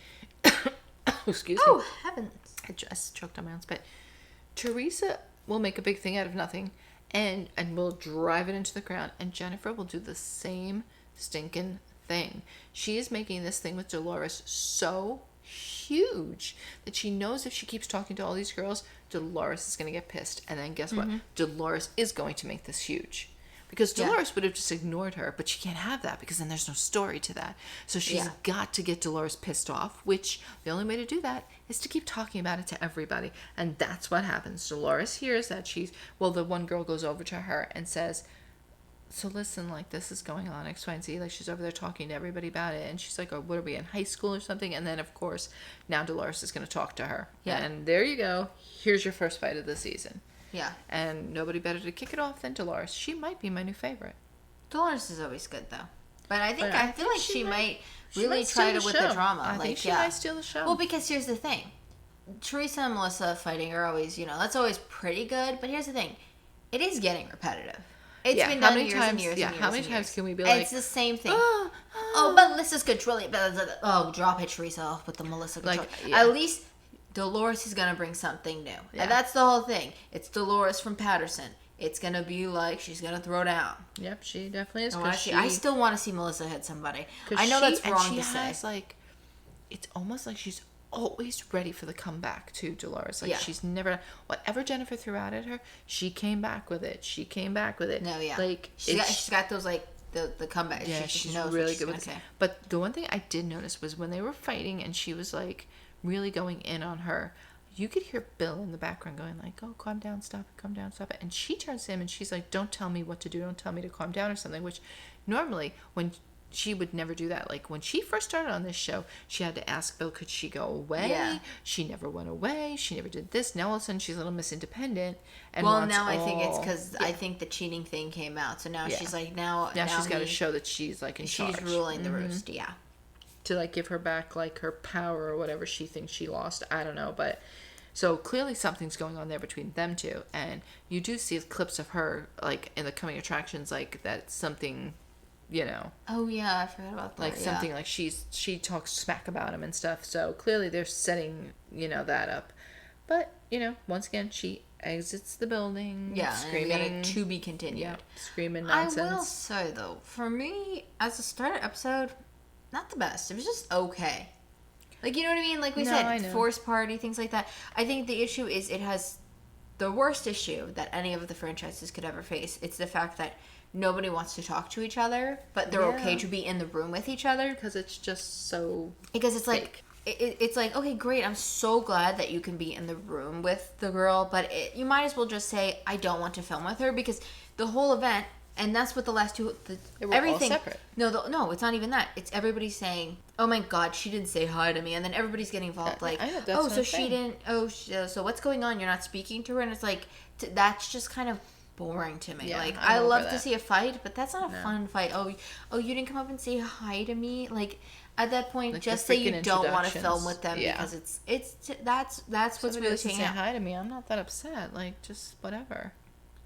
excuse me. Oh, heavens. I just choked on my own spit. Teresa will make a big thing out of nothing and will drive it into the ground. And Jennifer will do the same stinking thing. She is making this thing with Dolores so huge that she knows if she keeps talking to all these girls, Dolores is going to get pissed. And then guess what? Dolores is going to make this huge. Because Dolores would have just ignored her, but she can't have that because then there's no story to that. So she's got to get Dolores pissed off, which the only way to do that is to keep talking about it to everybody. And that's what happens. Dolores hears that the one girl goes over to her and says, so listen, like, this is going on, X, Y, and Z. Like, she's over there talking to everybody about it. And she's like, oh, what are we, in high school or something? And then, of course, now Dolores is going to talk to her. Yeah. And there you go. Here's your first fight of the season. Yeah. And nobody better to kick it off than Dolores. She might be my new favorite. Dolores is always good, though. But I But feel like she might really steal try the to with the show. drama. I like, think she might steal the show. Well, because here's the thing. Teresa and Melissa fighting are always, that's always pretty good. But here's the thing. It is getting repetitive. It's been done years and years and years. How many and times years. can we be And like... it's the same thing. Oh, but Melissa's controlling. Oh, drop it, Teresa, with the Melissa control. At least Dolores is going to bring something new. Yeah. And that's the whole thing. It's Dolores from Patterson. It's going to be like she's going to throw down. Yep, she definitely is. I still want to see Melissa hit somebody. I know that's wrong to say. Like, it's almost like she's always ready for the comeback to Dolores. Like, she's never... Whatever Jennifer threw out at her, she came back with it. No, yeah. Like, she's got those, like, the comeback. Yeah, she she's knows really what good with she's it. gonna say. But the one thing I did notice was when they were fighting and she was like really going in on her, you could hear Bill in the background going like, "Oh, calm down, stop it, calm down, stop it." And she turns to him and she's like, "Don't tell me what to do. Don't tell me to calm down or something." Which normally when she would never do that. Like when she first started on this show, she had to ask Bill, could she go away? Yeah. She never went away. She never did this. Now all of a sudden she's a little Miss Independent. And Well, wants now I think it's all- because I think the cheating thing came out. So now Yeah. she's like, now she's got to he- show that she's like in she's charge. ruling the roost. Yeah. To like give her back like her power or whatever she thinks she lost. I don't know, but so clearly something's going on there between them two, and you do see clips of her like in the coming attractions, like that's something, you know, Oh yeah, I forgot about that. like yeah. something like she talks smack about him and stuff. So clearly they're setting that up, but once again she exits the building, Yeah, screaming and we got it to be continued. yeah, screaming I nonsense. will say though, for me as a starter episode, not the best. It was just okay. Like, you know what I mean? Like we No, I said, know. forced party, things like that. I think the issue is it has the worst issue that any of the franchises could ever face. It's the fact that nobody wants to talk to each other, but they're okay Yeah. to be in the room with each other. Because it's just so Because it's fake. like, it's like, okay, great. I'm so glad that you can be in the room with the girl, but you might as well just say, I don't want to film with her, because the whole event, and that's what the last two, They were all everything. separate. No, it's not even that. It's everybody saying, "Oh my God, she didn't say hi to me," and then everybody's getting involved. Like, I know, that's "Oh, what so I'm she saying. didn't. Oh, so what's going on? You're not speaking to her," and it's like that's just kind of boring to me. Yeah, like, I'm I over love to that. see a fight, but that's not a fun fight. Oh, you didn't come up and say hi to me. Like, at that point, Like the just say you freaking don't want to film introductions. with them Yeah. because that's what's Somebody really doesn't taking say out. hi to me, I'm not that upset. Like, just whatever.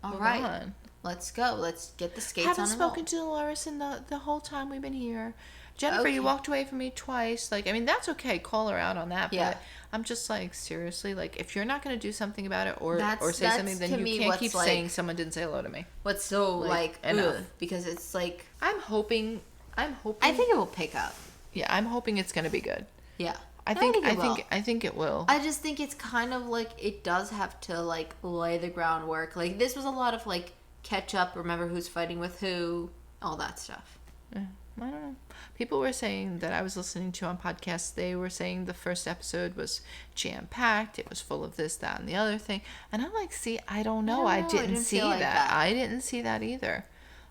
All Move right, on. let's go. Let's get the skates Haven't on and spoken roll. to Dolores in the whole time we've been here. Jennifer, Okay. you walked away from me twice. Like, I mean, that's okay. Call her out on that. Yeah. But I'm just like, seriously, like, if you're not going to do something about it or That's- say something, that's then to you me can't what's keep like- saying someone didn't say hello to me. What's so Like, like enough. because it's like I'm hoping. I think it will pick up. Yeah, I'm hoping it's going to be good. Yeah. I think it will. I think it will. I just think it's kind of like it does have to like lay the groundwork. Like this was a lot of like catch up, remember who's fighting with who, all that stuff. I don't know. People were saying that I was listening to on podcasts, they were saying the first episode was jam-packed. It was full of this, that, and the other thing. And I'm like, see, I don't know. I didn't see feel like that. that. I didn't see that either.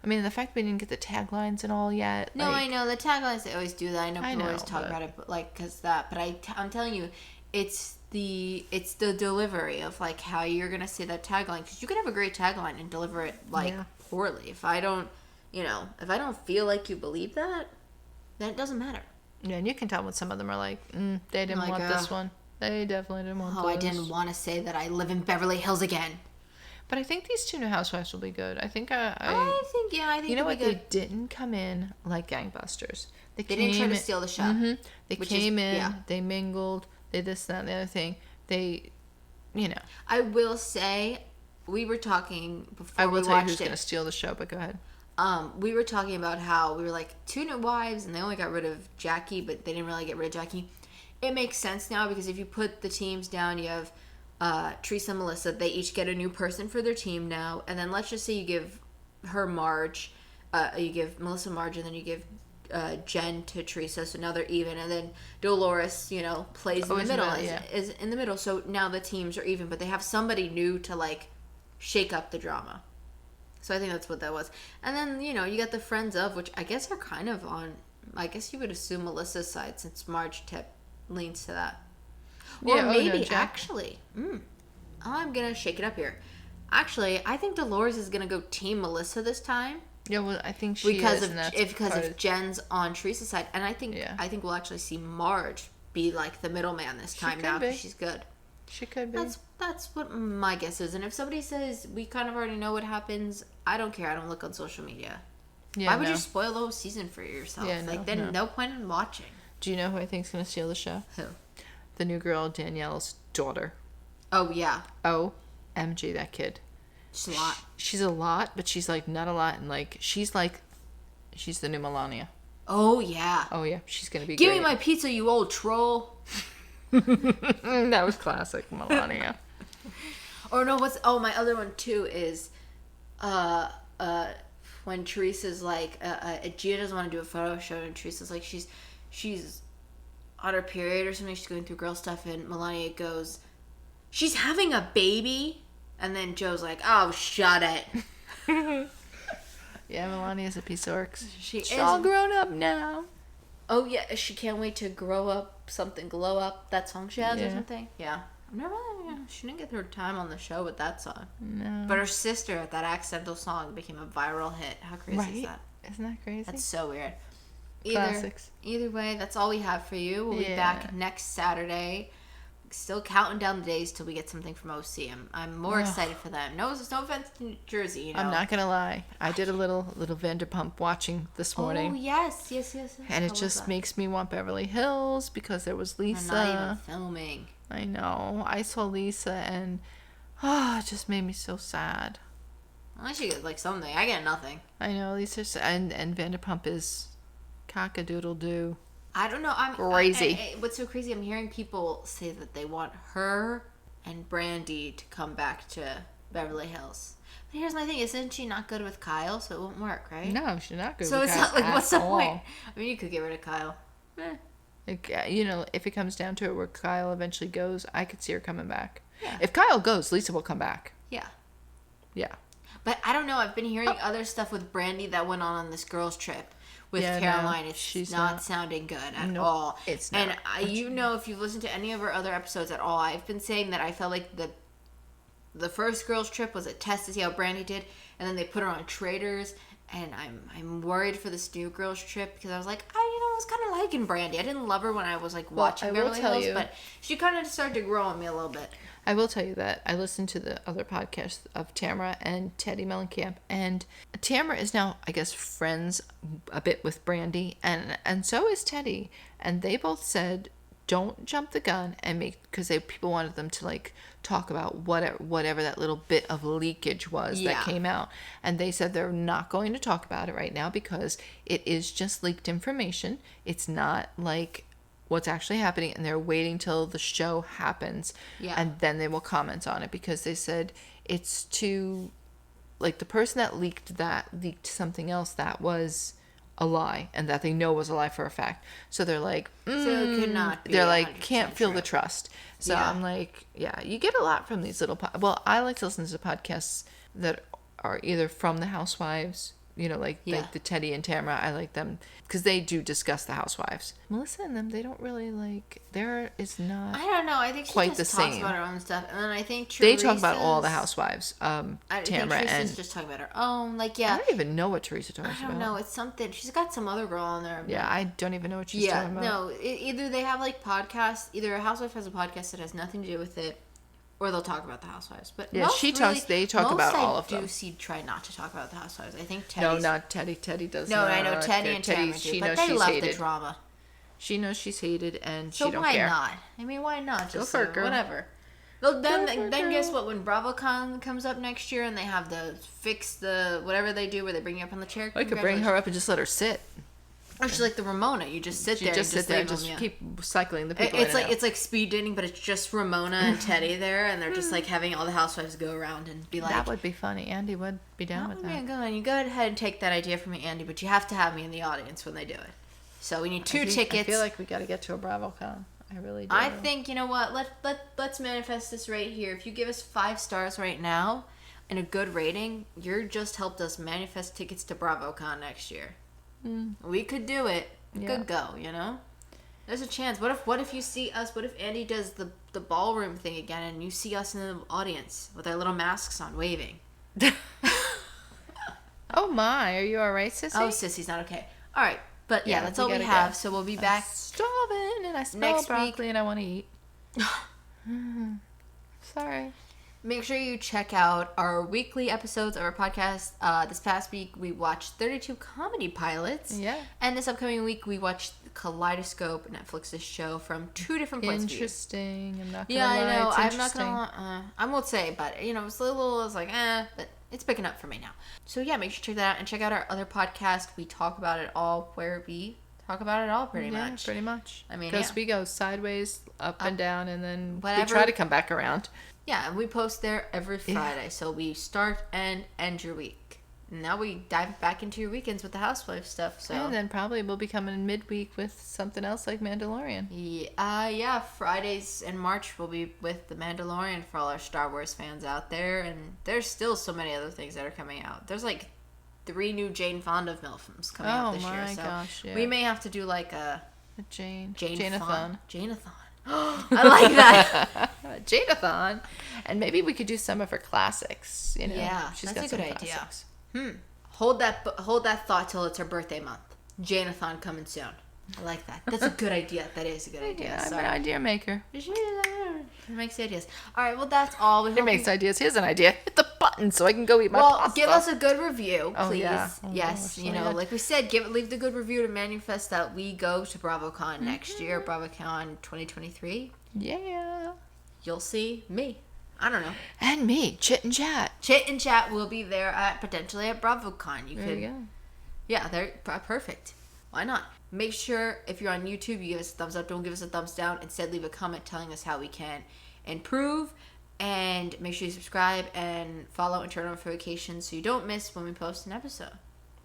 I mean, the fact we didn't get the taglines and all yet. No, like, I know the taglines. They always do that. I know people always know, talk but- about it, but like because that. But I'm telling you, it's the delivery of like how you're gonna say that tagline, because you can have a great tagline and deliver it like Yeah. poorly. If I don't feel like you believe that, then it doesn't matter. Yeah, and you can tell when some of them are like, they didn't Like, want this one. They definitely didn't want Oh, I this. didn't want to say that I live in Beverly Hills again. But I think these two new housewives will be good. I think I think you know it'll what? be good. They didn't come in like gangbusters. They Didn't try to steal the show. They which came is- in, yeah. they mingled, they this, that, and the other thing. They, I will say, we were talking before I will we tell you watched who's it. going to steal the show, but go ahead. We were talking about how we were like two new wives, and they only got rid of Jackie, but they didn't really get rid of Jackie. It makes sense now because if you put the teams down, you have Teresa and Melissa. They each get a new person for their team now, and then let's just say you give her Marge, you give Melissa Marge, and then you give Jen to Teresa, so now they're even, and then Dolores, plays in the Always middle, middle, yeah. is in the middle. So now the teams are even, but they have somebody new to like shake up the drama. So I think that's what that was. And then, you got the friends of, which I guess are kind of on, I guess you would assume Melissa's side since Marge leans to that. Or Yeah, oh, no, maybe, Jack. actually, I'm going to shake it up here. Actually, I think Dolores is going to go team Melissa this time Yeah, well, I think she because is, of and that's because part if Jen's on Teresa's side. And I think Yeah. we'll actually see Marge be like the middleman this time could now be. because she's good. she could be. That's what my guess is. And if somebody says we kind of already know what happens, I don't care. I don't look on social media. Yeah, Why would no. you spoil the whole season for yourself? Yeah, then no point in watching. Do you know who I think's going to steal the show? Who? The new girl, Danielle's daughter. Oh yeah, OMG, that kid. she's a lot. She's a lot, but she's like not a lot, and like she's the new Melania. Oh yeah. Oh yeah, she's gonna be Give great. me my pizza, you old troll. That was classic Melania. Or no, my other one too is, when Teresa's like, Gia doesn't want to do a photo shoot, and Teresa's like, she's on her period or something, she's going through girl stuff, and Melania goes, she's having a baby? And then Joe's like, oh, shut it. Yeah, Melania's a piece of work. She's all grown up now. Oh, yeah, she can't wait to grow up, something, glow up, that song she has or something. Yeah. She didn't get her time on the show with that song. No. But her sister, that accidental song, became a viral hit. How crazy is that? Isn't that crazy? That's so weird. Classics. Either way, that's all we have for you. We'll be back next Saturday. Still counting down the days till we get something from OC. I'm more excited for them. No offense to New Jersey, you know. I'm not gonna lie. I did a little Vanderpump watching this morning. Oh yes. And it just makes me want Beverly Hills because there was Lisa. They're not even filming. I know. I saw Lisa and it just made me so sad. Unless you get like something, I get nothing. I know Lisa and Vanderpump is cock-a-doodle-doo. I don't know. I'm crazy. What's so crazy? I'm hearing people say that they want her and Brandy to come back to Beverly Hills. But here's my thing: isn't she not good with Kyle? So it won't work, right? No, she's not good. So with it's Kyle not like what's the all. point? I mean, you could get rid of Kyle. You know, if it comes down to it, where Kyle eventually goes, I could see her coming back. Yeah. If Kyle goes, Lisa will come back. Yeah. Yeah. But I don't know. I've been hearing other stuff with Brandy that went on this girls' trip with Caroline. It's not sounding good at all. It's not. And you know, if you've listened to any of our other episodes at all, I've been saying that I felt like the first girls' trip was a test to see how Brandy did, and then they put her on Traitors. And I'm worried for this new girls' trip because I was like, I was kind of liking Brandy. I didn't love her when I was like watching Beverly Hills, but she kind of started to grow on me a little bit. I will tell you that I listened to the other podcast of Tamara and Teddy Mellencamp, and Tamara is now, I guess, friends a bit with Brandy, and so is Teddy, and they both said, don't jump the gun and because people wanted them to like talk about whatever that little bit of leakage was that came out, and they said they're not going to talk about it right now because it is just leaked information. It's not like what's actually happening, and they're waiting till the show happens and then they will comment on it, because they said it's too, like, the person that leaked something else that was a lie and that they know was a lie for a fact, so they're like so it could not be, they're like can't feel true. The trust. So I'm like, you get a lot from these little well, I like to listen to podcasts that are either from the Housewives, you know, like the Teddy and Tamara. I like them because they do discuss the Housewives. Melissa and them, they don't really like. There is not. I don't know. I think she quite just the talks same. about her own stuff, and then I think They talk about all the Housewives. I think Tamara Teresa's and just talking about her own. Like, I don't even know what Teresa talks about. I don't know. It's something. She's got some other girl on there. Yeah, I don't even know what she's talking about. No. Either they have like podcasts. Either a housewife has a podcast that has nothing to do with it, or they'll talk about the Housewives. But yeah, they talk about all of them. Most I do try not to talk about the Housewives. I think Teddy's... No, not Teddy. Teddy does no, not. I know Teddy and Tamara do, but they love the drama. She knows she's hated, and so she don't care. So why not? I mean, why not? Just go for it, girl. Whatever. Well, then guess what? When BravoCon comes up next year, and they have the whatever they do, where they bring you up on the chair. I could bring her up and just let her sit. Oh, she's like the Ramona. You just sit there. And just keep cycling the people. It's like speed dating, but it's just Ramona and Teddy there, and they're just like having all the housewives go around and be like. That would be funny. Andy would be down with that. You go ahead and take that idea from me, Andy, but you have to have me in the audience when they do it. So we need 2 tickets. I feel like we got to get to a BravoCon. I really do. I think, you know what? Let's manifest this right here. If you give us 5 stars right now and a good rating, you're just helped us manifest tickets to BravoCon next year. We could do it. We could go, you know? There's a chance. What if you see us? What if Andy does the ballroom thing again and you see us in the audience with our little masks on waving? Oh my, are you alright, Sissy? Oh, Sissy's not okay. Alright, but that's all we have. Go. So we'll be back. Starving and I smell broccoli and I want to eat. Sorry. Make sure you check out our weekly episodes of our podcast. This past week, we watched 32 comedy pilots. Yeah. And this upcoming week, we watched Kaleidoscope, Netflix's show, from 2 different points of view. Interesting. I'm not gonna lie. I know. I'm not going to I won't say, but, you know, it's a little, I was like, but it's picking up for me now. So, yeah, make sure to check that out. And check out our other podcast. We talk about it all, where we talk about it all pretty much. Pretty much. I mean, because we go sideways, up and down, and then whatever. we try to come back around. Yeah, and we post there every Friday. So we start and end your week. now we dive back into your weekends with the Housewives stuff. So And then probably we'll be coming in midweek with something else like Mandalorian. yeah, Fridays in March will be with the Mandalorian for all our Star Wars fans out there, and there's still so many other things that are coming out. There's like 3 new Jane Fonda films coming out this year, so gosh, yeah. we may have to do like a Jane-a-thon. Jane-a-thon. I like that. Jane-a-thon. And maybe we could do some of her classics. You know, Yeah, she's that's got a good some idea. classics. Hold that thought till it's her birthday month. Jane-a-thon coming soon. I like that. That's a good idea. That is a good idea. Yeah, I'm Sorry. an idea maker. It makes ideas. All right, well, that's all. It makes ideas. Here's an idea. Hit the button so I can go eat my pasta. Give us a good review, please. Oh, yeah. Oh, yes, gosh. you know, like we said, leave the good review to manifest that we go to BravoCon next year, BravoCon 2023. Yeah. You'll see me. I don't know. And me, Chit and Chat. Chit and Chat will be there potentially at BravoCon. There you go. Yeah, they're perfect. Why not? Make sure if you're on YouTube, you give us a thumbs up. Don't give us a thumbs down. Instead, leave a comment telling us how we can improve. And make sure you subscribe and follow and turn on notifications so you don't miss when we post an episode.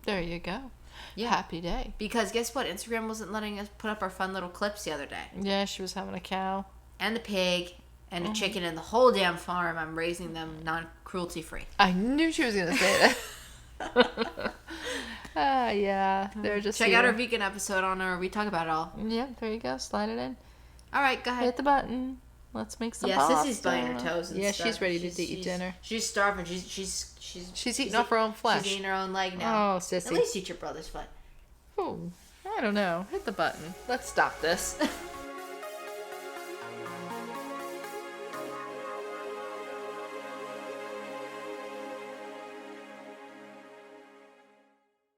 There you go. Yeah. Happy day. Because guess what? Instagram wasn't letting us put up our fun little clips the other day. Yeah, she was having a cow. And the pig and the chicken and the whole damn farm. I'm raising them non-cruelty free. I knew she was going to say that. Yeah. They're just Check out our vegan episode on our We Talk About It All. Yeah, there you go. Slide it in. All right, go ahead. Hit the button. Let's make some Yeah, pasta. Sissy's biting her toes and Yeah, stuff. she's ready to eat dinner. She's starving. She's eating off her own flesh. She's eating her own leg now. Oh, Sissy. At least eat your brother's foot. Oh, I don't know. Hit the button. Let's stop this.